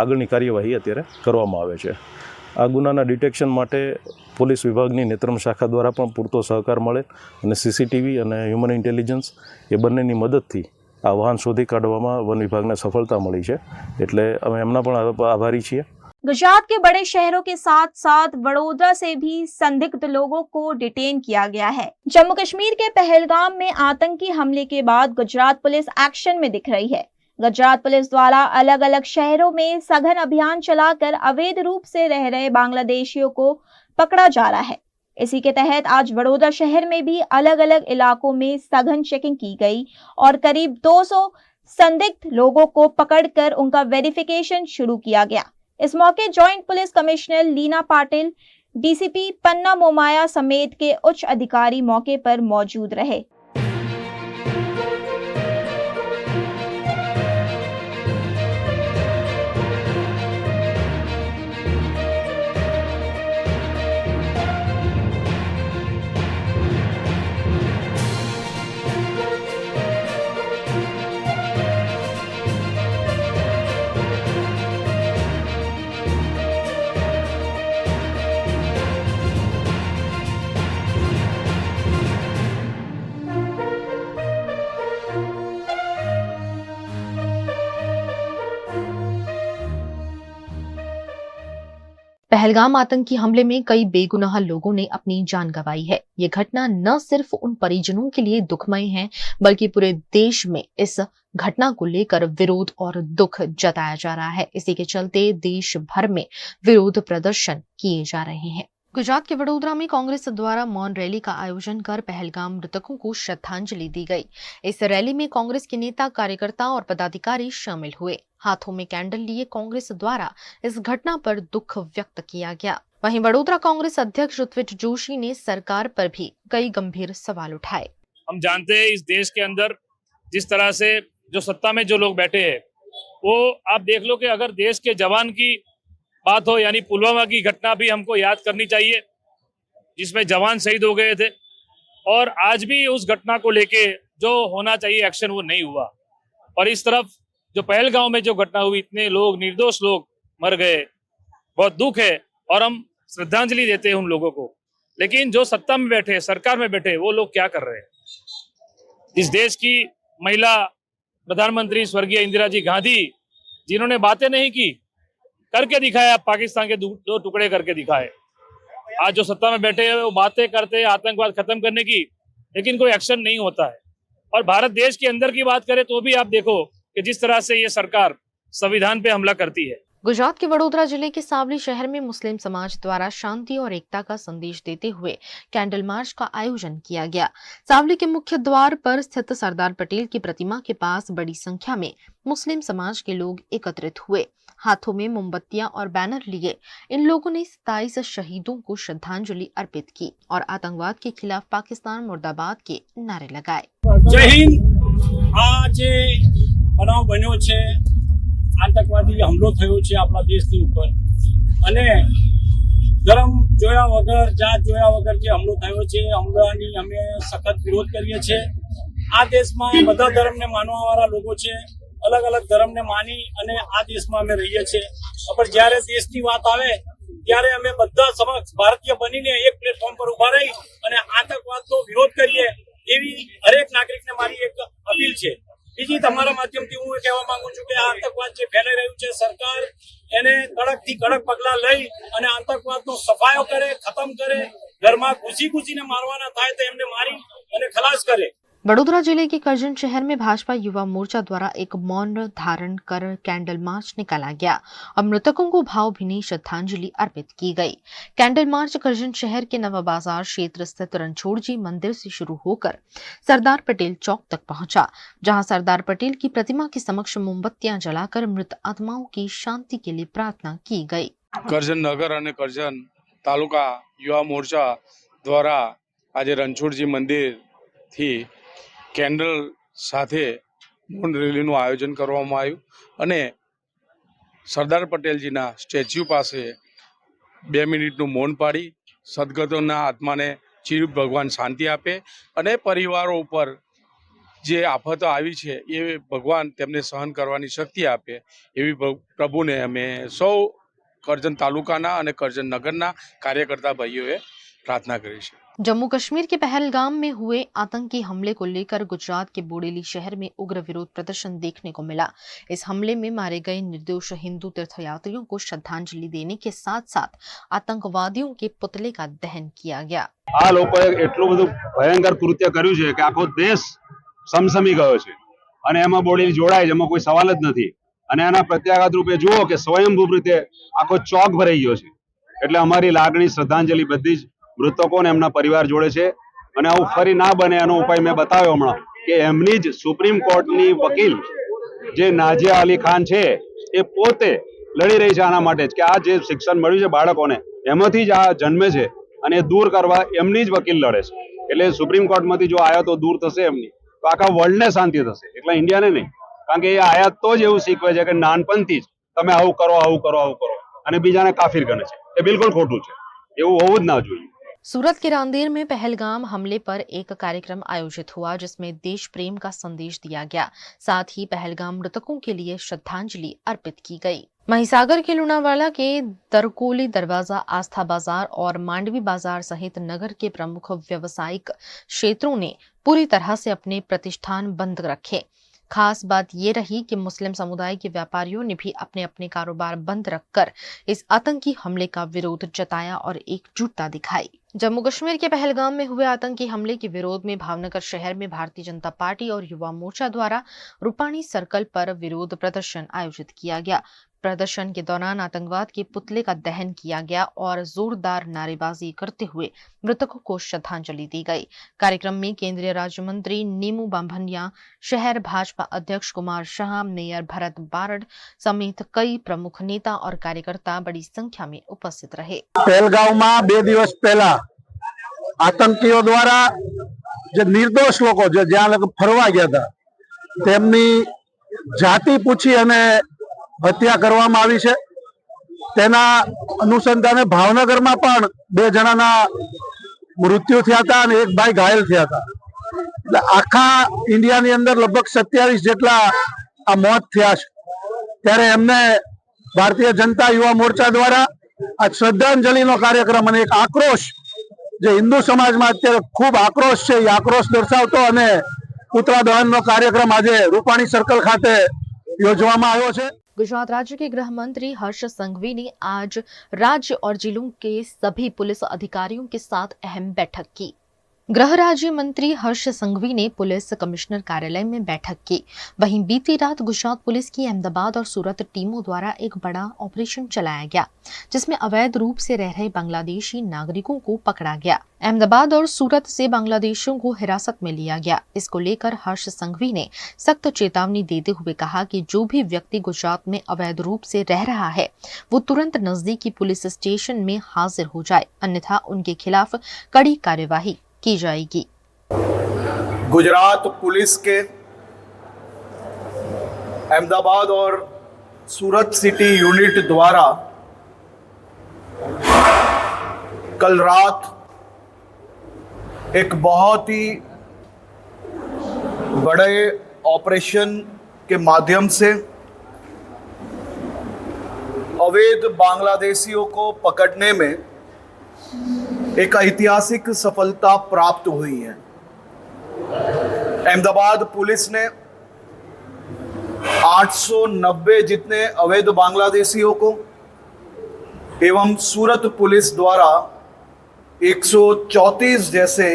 આગળની કાર્યવાહી અત્યારે કરવામાં આવે છે। આ ગુનાના ડિટેક્શન માટે પોલીસ વિભાગની નેત્રમ શાખા દ્વારા પણ પૂરતો સહકાર મળે અને CCTV અને હ્યુમન ઇન્ટેલિજન્સ એ બંનેની મદદથી આ વાહન શોધી કાઢવામાં વન વિભાગને સફળતા મળી છે, એટલે અમે એમના પણ આભારી છીએ। गुजरात के बड़े शहरों के साथ साथ वडोदरा से भी संदिग्ध लोगों को डिटेन किया गया है। जम्मू कश्मीर के पहलगाम में आतंकी हमले के बाद गुजरात पुलिस एक्शन में दिख रही है। गुजरात पुलिस द्वारा अलग अलग शहरों में सघन अभियान चलाकर अवैध रूप से रह रहे बांग्लादेशियों को पकड़ा जा रहा है। इसी के तहत आज वडोदरा शहर में भी अलग अलग इलाकों में सघन चेकिंग की गई और करीब 200 संदिग्ध लोगों को पकड़कर उनका वेरिफिकेशन शुरू किया गया। इस मौके joint police commissioner Leena Patil, DCP Panna Momaya समेत के उच्च अधिकारी मौके पर मौजूद रहे। पहलगाम आतंकी हमले में कई बेगुनाह लोगों ने अपनी जान गंवाई है। ये घटना न सिर्फ उन परिजनों के लिए दुखमय है, बल्कि पूरे देश में इस घटना को लेकर विरोध और दुख जताया जा रहा है। इसी के चलते देश भर में विरोध प्रदर्शन किए जा रहे हैं। गुजरात के वडोदरा में कांग्रेस द्वारा मौन रैली का आयोजन कर पहलगाम मृतकों को श्रद्धांजलि दी गई। इस रैली में कांग्रेस के नेता, कार्यकर्ता और पदाधिकारी शामिल हुए। हाथों में कैंडल लिए कांग्रेस द्वारा इस घटना पर दुख व्यक्त किया गया। वहीं वडोदरा कांग्रेस अध्यक्ष ऋत्विज जोशी ने सरकार पर भी कई गंभीर सवाल उठाए। हम जानते हैं इस देश के अंदर जिस तरह से जो सत्ता में जो लोग बैठे हैं, वो आप देख लो कि अगर देश के जवान की बात हो, यानी पुलवामा की घटना भी हमको याद करनी चाहिए, जिसमें जवान शहीद हो गए थे, और आज भी उस घटना को लेके जो होना चाहिए एक्शन वो नहीं हुआ। और इस तरफ जो पहलगांव में जो घटना हुई, इतने लोग, निर्दोष लोग मर गए, बहुत दुख है और हम श्रद्धांजलि देते हैं उन लोगों को। लेकिन जो सत्ता में बैठे, सरकार में बैठे, वो लोग क्या कर रहे हैं? इस देश की महिला प्रधानमंत्री स्वर्गीय इंदिरा जी गांधी, जिन्होंने बातें नहीं की, करके दिखाया, पाकिस्तान के दो टुकड़े करके दिखाए। आज जो सत्ता में बैठे हैं वो बातें करते हैं आतंकवाद खत्म करने की, लेकिन कोई एक्शन नहीं होता है। और भारत देश के अंदर की बात करें तो भी आप देखो कि जिस तरह से ये सरकार संविधान पे हमला करती है। गुजरात के वडोदरा जिले के सावली शहर में मुस्लिम समाज द्वारा शांति और एकता का संदेश देते हुए कैंडल मार्च का आयोजन किया गया। सावली के मुख्य द्वार पर स्थित सरदार पटेल की प्रतिमा के पास बड़ी संख्या में मुस्लिम समाज के लोग एकत्रित हुए। हाथों में मोमबत्तियां और बैनर लिए इन लोगों ने 27 शहीदों को श्रद्धांजलि अर्पित की और आतंकवाद के खिलाफ पाकिस्तान मुर्दाबाद के नारे लगाए। जय हिंद। आज बनाव बन्यो छे, आतंकवादी हमलो थयो छे आपણા દેશની ઉપર, અને ધર્મ જોયા વગર, જાત જોયા વગર જે हमलो થયો છે, हमलाની અમે સખત વિરોધ કરીએ છીએ। આ દેશમાં બધા ધર્મને માનવાવાળા લોકો છે, અલગ અલગ ધર્મને માની અને આ દેશમાં અમે રહીએ છીએ। પણ જ્યારે દેશની વાત આવે ત્યારે અમે બધા સમક્ષ ભારતીય બનીને એક પ્લેટફોર્મ પર ઉભા રહી અને આતંકવાદનો વિરોધ કરીએ, એવી હરેક નાગરિકને મારી એક અપીલ છે। બીજી તમારા માધ્યમથી હું કહેવા માંગુ છું કે આ આતંકવાદ જે ફેલાઈ રહ્યું છે, સરકાર એને કડકથી કડક પગલાં લઈ અને આતંકવાદનો સફાયો કરે, ખતમ કરે। ઘરમાં ઘૂસીને મારવાના થાય તો એમને मारी અને ખલાસ કરે। वडोदरा जिले के करजन शहर में भाजपा युवा मोर्चा द्वारा एक मौन धारण कर कैंडल मार्च निकाला गया और मृतकों को भावभीनी श्रद्धांजलि अर्पित की गई। कैंडल मार्च करजन शहर के नवा बाजार क्षेत्र स्थित रणछोड़ जी मंदिर से शुरू होकर सरदार पटेल चौक तक पहुंचा, जहां सरदार पटेल की प्रतिमा के समक्ष मोमबत्तियां जलाकर मृत आत्माओं की शांति के लिए प्रार्थना की गई। करजन नगर और करजन तालुका युवा मोर्चा द्वारा आज रणछोड़ जी मंदिर थी કેન્ડલ સાથે મૌન રેલીનું આયોજન કરવામાં આવ્યું અને સરદાર પટેલજીના સ્ટેચ્યુ પાસે 2 મિનિટનું મૌન પાડી સદગતોના આત્માને ચીર ભગવાન શાંતિ આપે અને પરિવારો ઉપર જે આફતો આવી છે એ ભગવાન તેમને સહન કરવાની શક્તિ આપે, એવી પ્રભુને અમે સૌ કરજણ તાલુકાના અને કરજણ નગરના કાર્યકર્તા ભાઈઓએ પ્રાર્થના કરી છે। जम्मू कश्मीर के पहलगाम में हुए आतंकी हमले को लेकर गुजरात के बोडेली शहर में उग्र विरोध प्रदर्शन देखने को मिला। इस हमले में मारे गए निर्दोष हिंदू तीर्थयात्रियों को श्रद्धांजलि देने के साथ साथ आतंकवादियों के पुतले का दहन किया गया। आ लोकोए એટલું બધું ભયંકર કૃત્ય કર્યું છે કે આખો દેશ સમસમી ગયો છે અને એમાં બોડેલી જોડાય છે, એમાં કોઈ સવાલ જ નથી અને આના પ્રત્યાઘાત રૂપે જુઓ કે સ્વયંભૂ રીતે આખો ચોક ભરાઈ ગયો છે। એટલે અમારી લાગણી શ્રદ્ધાંજલિ બધી જ મૃતકો ને એમના પરિવાર જોડે છે અને આવું ફરી ના બને એનો ઉપાય મેં બતાવ્યો હમણાં કે એમની જ સુપ્રીમ કોર્ટની વકીલ જે નાઝિયા અલી ખાન છે એ પોતે લડી રહી છે આના માટે જ કે આ જે શિક્ષણ મળ્યું છે બાળકોને એમાંથી જ આ જન્મે છે અને દૂર કરવા એમની જ વકીલ લડે છે। એટલે સુપ્રીમ કોર્ટમાંથી જો આયાતો દૂર થશે એમની તો આખા વર્લ્ડને શાંતિ થશે, એટલે ઇન્ડિયાને નહીં, કારણ કે એ આયાત તો જ એવું શીખવે છે કે નાનપણથી જ તમે આવું કરો આવું કરો આવું કરો અને બીજાને કાફિર ગણે છે। એ બિલકુલ ખોટું છે, એવું હોવું જ ના જોઈએ। सूरत के रांदेर में पहलगाम हमले पर एक कार्यक्रम आयोजित हुआ जिसमें देश प्रेम का संदेश दिया गया। साथ ही पहलगाम मृतकों के लिए श्रद्धांजलि अर्पित की गई। महिसागर के लुणावाला के दरकोली दरवाजा, आस्था बाजार और मांडवी बाजार सहित नगर के प्रमुख व्यावसायिक क्षेत्रों ने पूरी तरह से अपने प्रतिष्ठान बंद रखे। खास बात ये रही कि मुस्लिम समुदाय के व्यापारियों ने भी अपने अपने कारोबार बंद रखकर इस आतंकी हमले का विरोध जताया और एकजुटता दिखाई। जम्मू कश्मीर के पहलगाम में हुए आतंकी हमले के विरोध में भावनगर शहर में भारतीय जनता पार्टी और युवा मोर्चा द्वारा रूपाणी सर्कल पर विरोध प्रदर्शन आयोजित किया गया। प्रदर्शन के दौरान आतंकवाद के पुतले का दहन किया गया और जोरदार नारेबाजी करते हुए मृतकों को श्रद्धांजलि दी गई। कार्यक्रम में केंद्रीय राज्य मंत्री नीमू बांभनिया, शहर भाजपा अध्यक्ष कुमार शाह, मेयर भरत बारड समेत कई प्रमुख नेता और कार्यकर्ता बड़ी संख्या में उपस्थित रहे। पहलगाम में 2 દિવસ પહેલા આતંકીઓ દ્વારા જે નિર્દોષ લોકો જ્યાં લોકો ફરવા ગયા હતા તેમની જાતિ પૂછી અને હત્યા કરવામાં આવી છે। તેના અનુસંધાને ભાવનગરમાં પણ 2 જણાના મૃત્યુ થયા હતા અને એક ભાઈ ઘાયલ થયા હતા। એટલે આખા ઇન્ડિયાની અંદર લગભગ 27 જેટલા આ મોત થયા છે। ત્યારે એમને ભારતીય જનતા યુવા મોરચા દ્વારા આ શ્રદ્ધાંજલિનો કાર્યક્રમ અને એક આક્રોશ જે હિન્દુ સમાજમાં અત્યારે ખૂબ આક્રોશ છે એ આક્રોશ દર્શાવતો અને પુતળા દહનનો કાર્યક્રમ આજે રૂપાણી સર્કલ ખાતે યોજવામાં આવ્યો છે। गुजरात राज्य के गृह मंत्री हर्ष संघवी ने आज राज्य और जिलों के सभी पुलिस अधिकारियों के साथ अहम बैठक की। गृह राज्य मंत्री हर्ष संघवी ने पुलिस कमिश्नर कार्यालय में बैठक की। वहीं बीती रात गुजरात पुलिस की अहमदाबाद और सूरत टीमों द्वारा एक बड़ा ऑपरेशन चलाया गया जिसमें अवैध रूप से रह रहे बांग्लादेशी नागरिकों को पकड़ा गया। अहमदाबाद और सूरत से बांग्लादेशियों को हिरासत में लिया गया। इसको लेकर हर्ष संघवी ने सख्त चेतावनी देते हुए कहा कि जो भी व्यक्ति गुजरात में अवैध रूप से रह रहा है वो तुरंत नजदीकी पुलिस स्टेशन में हाजिर हो जाए, अन्यथा उनके खिलाफ कड़ी कार्यवाही की जाएगी। गुजरात पुलिस के अहमदाबाद और सूरत सिटी यूनिट द्वारा कल रात एक बहुत ही बड़े ऑपरेशन के माध्यम से अवैध बांग्लादेशियों को पकड़ने में एक ऐतिहासिक सफलता प्राप्त हुई है। अहमदाबाद पुलिस ने 890 जितने अवैध बांग्लादेशियों को एवं सूरत पुलिस द्वारा 134 जैसे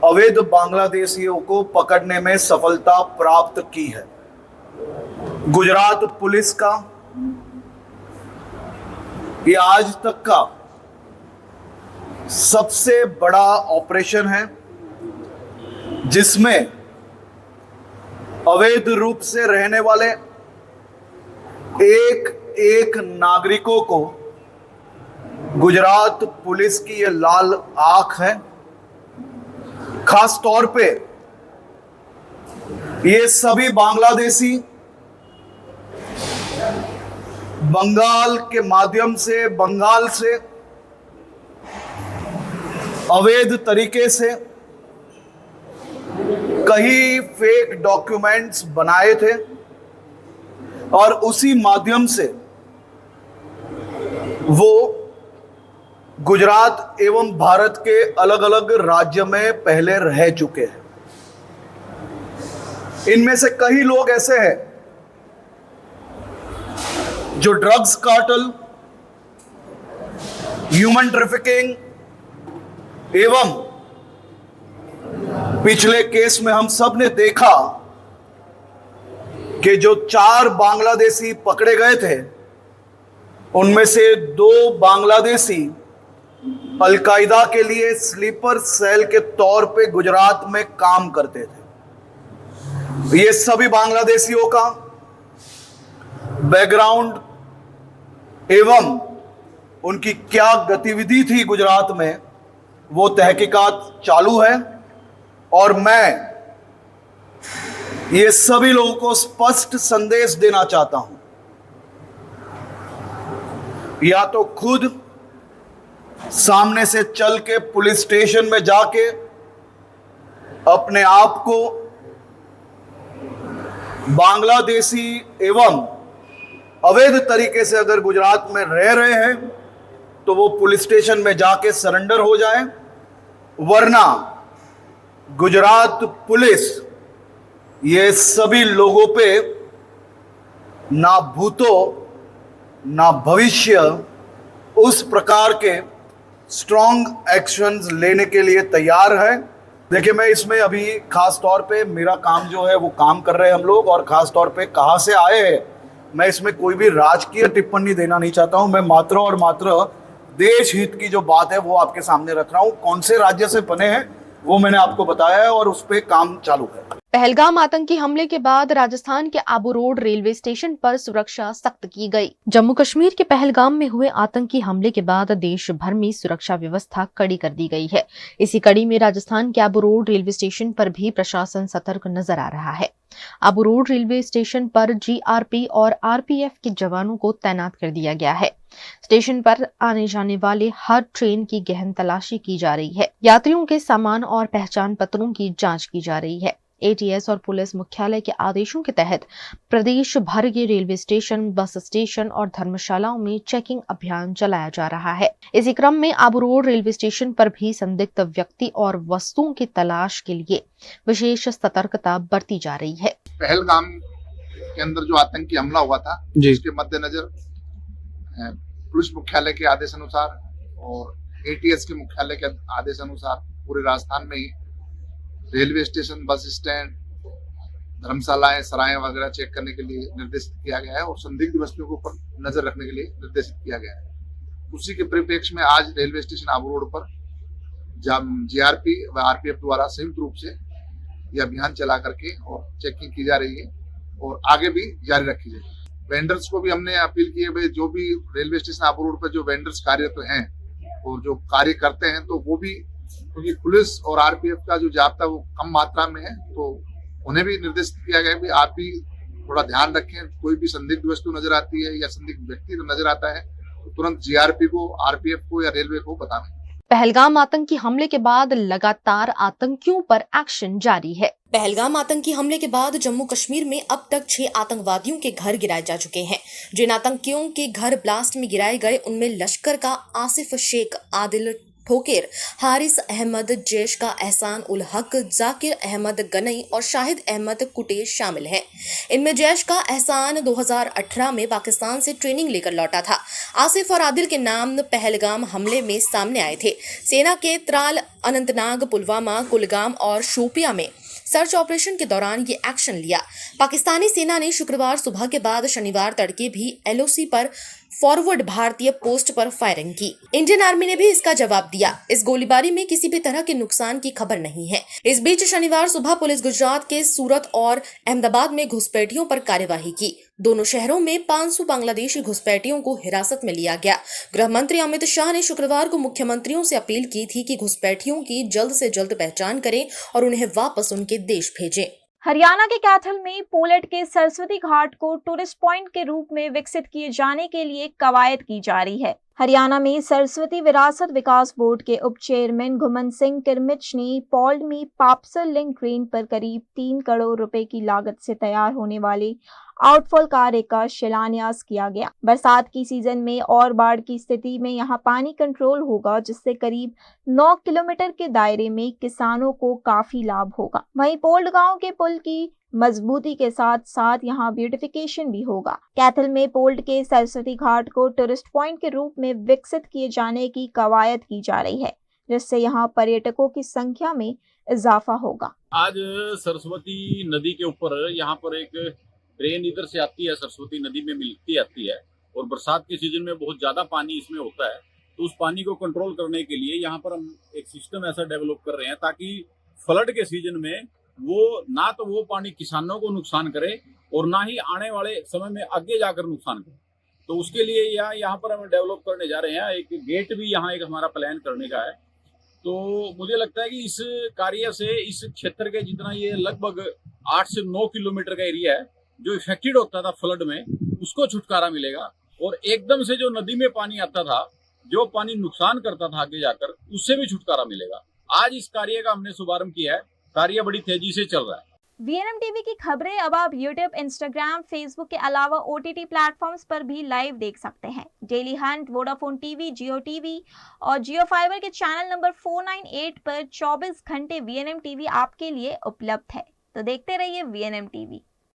अवैध बांग्लादेशियों को पकड़ने में सफलता प्राप्त की है। गुजरात पुलिस का ये आज तक का सबसे बड़ा ऑपरेशन है जिसमें अवैध रूप से रहने वाले एक नागरिकों को गुजरात पुलिस की ये लाल आंख है। खास तौर पे ये सभी बांग्लादेशी बंगाल के माध्यम से बंगाल से अवैध तरीके से कई फेक डॉक्यूमेंट्स बनाए थे और उसी माध्यम से वो गुजरात एवं भारत के अलग अलग राज्य में पहले रह चुके हैं। इनमें से कई लोग ऐसे हैं जो ड्रग्स कार्टेल, ह्यूमन ट्रैफिकिंग एवं पिछले केस में हम सब ने देखा कि जो 4 बांग्लादेशी पकड़े गए थे उनमें से 2 बांग्लादेशी अलकायदा के लिए स्लीपर सेल के तौर पे गुजरात में काम करते थे। ये सभी बांग्लादेशियों का बैकग्राउंड एवं उनकी क्या गतिविधि थी गुजरात में, वो तहकीकात चालू है। और मैं ये सभी लोगों को स्पष्ट संदेश देना चाहता हूं, या तो खुद सामने से चल के पुलिस स्टेशन में जाके अपने आप को बांग्लादेशी एवं अवैध तरीके से अगर गुजरात में रह रहे हैं तो वो पुलिस स्टेशन में जाके सरेंडर हो जाएं, वरना गुजरात पुलिस ये सभी लोगों पे ना भूतो ना भविष्य उस प्रकार के स्ट्रॉन्ग एक्शंस लेने के लिए तैयार है। देखिए, मैं इसमें अभी खास तौर पे मेरा काम जो है वो काम कर रहे हैं हम लोग, और खास तौर पे कहाँ से आए हैं मैं इसमें कोई भी राजकीय टिप्पणी देना नहीं चाहता हूं। मैं मात्र और मात्र देश हित की जो बात है वो आपके सामने रख रहा हूं। कौन से राज्य से बने हैं वो मैंने आपको बताया है और उस पर काम चालू है। पहलगाम आतंकी हमले के बाद राजस्थान के आबू रोड रेलवे स्टेशन पर सुरक्षा सख्त की गई। जम्मू कश्मीर के पहलगाम में हुए आतंकी हमले के बाद देश भर में सुरक्षा व्यवस्था कड़ी कर दी गई है। इसी कड़ी में राजस्थान के आबू रोड रेलवे स्टेशन पर भी प्रशासन सतर्क नजर आ रहा है। आबू रोड रेलवे स्टेशन पर जीआरपी और आरपीएफ के जवानों को तैनात कर दिया गया है। स्टेशन पर आने जाने वाले हर ट्रेन की गहन तलाशी की जा रही है। यात्रियों के सामान और पहचान पत्रों की जांच की जा रही है। एटीएस और पुलिस मुख्यालय के आदेशों के तहत प्रदेश भर के रेलवे स्टेशन, बस स्टेशन और धर्मशालाओं में चेकिंग अभियान चलाया जा रहा है। इसी क्रम में आबू रोड रेलवे स्टेशन पर भी संदिग्ध व्यक्ति और वस्तुओं की तलाश के लिए विशेष सतर्कता बरती जा रही है। पहलगाम के अंदर जो आतंकी हमला हुआ था जिसके मद्देनजर पुलिस मुख्यालय के आदेश अनुसार और एटीएस के मुख्यालय के आदेश अनुसार पूरे राजस्थान में ही रेलवे स्टेशन, बस स्टैंड, धर्मशालाएं, सराय वगैरह चेक करने के लिए निर्देशित किया गया है और संदिग्ध वस्तुओं के ऊपर नजर रखने के लिए निर्देशित किया गया है। उसी के परिप्रेक्ष्य में आज रेलवे स्टेशन आबू रोड पर जीआरपी व आरपीएफ द्वारा संयुक्त रूप से यह अभियान चला करके और चेकिंग की जा रही है और आगे भी जारी रखी जाएगी। वेंडर्स को भी हमने अपील की है भाई, जो भी रेलवे स्टेशन आबू रोड पर जो वेंडर्स कार्यरत हैं और जो कार्य करते हैं तो वो भी, क्योंकि पुलिस और आरपीएफ का जो जाब्ता वो कम मात्रा में है, तो उन्हें भी निर्देशित किया गया है कि आप भी थोड़ा ध्यान रखें। कोई भी संदिग्ध वस्तु नजर आती है या संदिग्ध व्यक्ति नजर आता है तो तुरंत जीआरपी को, आरपीएफ को या रेलवे को बताएं। पहलगाम आतंकी हमले के बाद लगातार आतंकियों पर एक्शन जारी है। पहलगाम आतंकी हमले के बाद जम्मू कश्मीर में अब तक 6 आतंकवादियों के घर गिराए जा चुके हैं। जिन आतंकियों के घर ब्लास्ट में गिराए गए उनमें लश्कर का आसिफ शेख, आदिल ठोकेर, हारिस अहमद, जैश का एहसान उल हक, जाकिर अहमद गनई और शाहिद अहमद कुटेर शामिल हैं। इनमें जैश का एहसान 2018 में पाकिस्तान से ट्रेनिंग लेकर लौटा था। आसिफ और आदिल के नाम पहलगाम हमले में सामने आए थे। सेना के त्राल, अनंतनाग, पुलवामा, कुलगाम और शोपिया में सर्च ऑपरेशन के दौरान ये एक्शन लिया। पाकिस्तानी सेना ने शुक्रवार सुबह के बाद शनिवार तड़के भी एलओसी पर फॉरवर्ड भारतीय पोस्ट पर फायरिंग की। इंडियन आर्मी ने भी इसका जवाब दिया। इस गोलीबारी में किसी भी तरह के नुकसान की खबर नहीं है। इस बीच शनिवार सुबह पुलिस गुजरात के सूरत और अहमदाबाद में घुसपैठियों पर कार्यवाही की। दोनों शहरों में 500 बांग्लादेशी घुसपैठियों को हिरासत में लिया गया। गृह मंत्री अमित शाह ने शुक्रवार को मुख्यमंत्रियों से अपील की थी कि घुसपैठियों की जल्द से जल्द पहचान करें और उन्हें वापस उनके देश भेजें। हरियाणा के कैथल में पोलेट के सरस्वती घाट को टूरिस्ट पॉइंट के रूप में विकसित किए जाने के लिए कवायद की जा रही है। हरियाणा में सरस्वती विरासत विकास बोर्ड के उप चेयरमैन घुमन सिंह किरमिच ने पौल्ड में पापसर लिंक ट्रेन पर करीब 3 करोड़ रुपए की लागत से तैयार होने वाले आउटफॉल कार्य का शिलान्यास किया गया। बरसात की सीजन में और बाढ़ की स्थिति में यहां पानी कंट्रोल होगा, जिससे करीब 9 किलोमीटर के दायरे में किसानों को काफी लाभ होगा। वहीं पोल्ड गांव के पुल की मजबूती के साथ साथ यहाँ ब्यूटिफिकेशन भी होगा। कैथल में पोल्ड के सरस्वती घाट को टूरिस्ट पॉइंट के रूप में विकसित किए जाने की कवायद की जा रही है, जिससे यहाँ पर्यटकों की संख्या में इजाफा होगा। आज सरस्वती नदी के ऊपर यहाँ पर एक ट्रेन इधर से आती है, सरस्वती नदी में मिलती आती है, और बरसात के सीजन में बहुत ज्यादा पानी इसमें होता है। तो उस पानी को कंट्रोल करने के लिए यहाँ पर हम एक सिस्टम ऐसा डेवलप कर रहे हैं ताकि फ्लड के सीजन में वो पानी किसानों को नुकसान करे और ना ही आने वाले समय में आगे जाकर नुकसान करे। तो उसके लिए यहाँ पर हम डेवलप करने जा रहे हैं। एक गेट भी यहाँ एक हमारा प्लान करने का है। तो मुझे लगता है कि इस कार्य से इस क्षेत्र के जितना ये लगभग 8 से 9 किलोमीटर का एरिया है जो इफेक्टेड होता था फ्लड में, उसको छुटकारा मिलेगा। और एकदम से जो नदी में पानी आता था, जो पानी नुकसान करता था आगे जाकर, उससे भी छुटकारा मिलेगा। आज इस कार्य का हमने शुभारंभ किया है। कार्य बड़ी तेजी से चल रहा है। VNM टीवी की खबरें अब आप YouTube, Instagram, Facebook के अलावा OTT प्लेटफॉर्म्स पर भी लाइव देख सकते हैं। डेली हंट, वोडाफोन टीवी, जियो टीवी और जियो फाइबर के चैनल नंबर 498 पर 24 घंटे VNM टीवी आपके लिए उपलब्ध है। तो देखते रहिए VNM टीवी।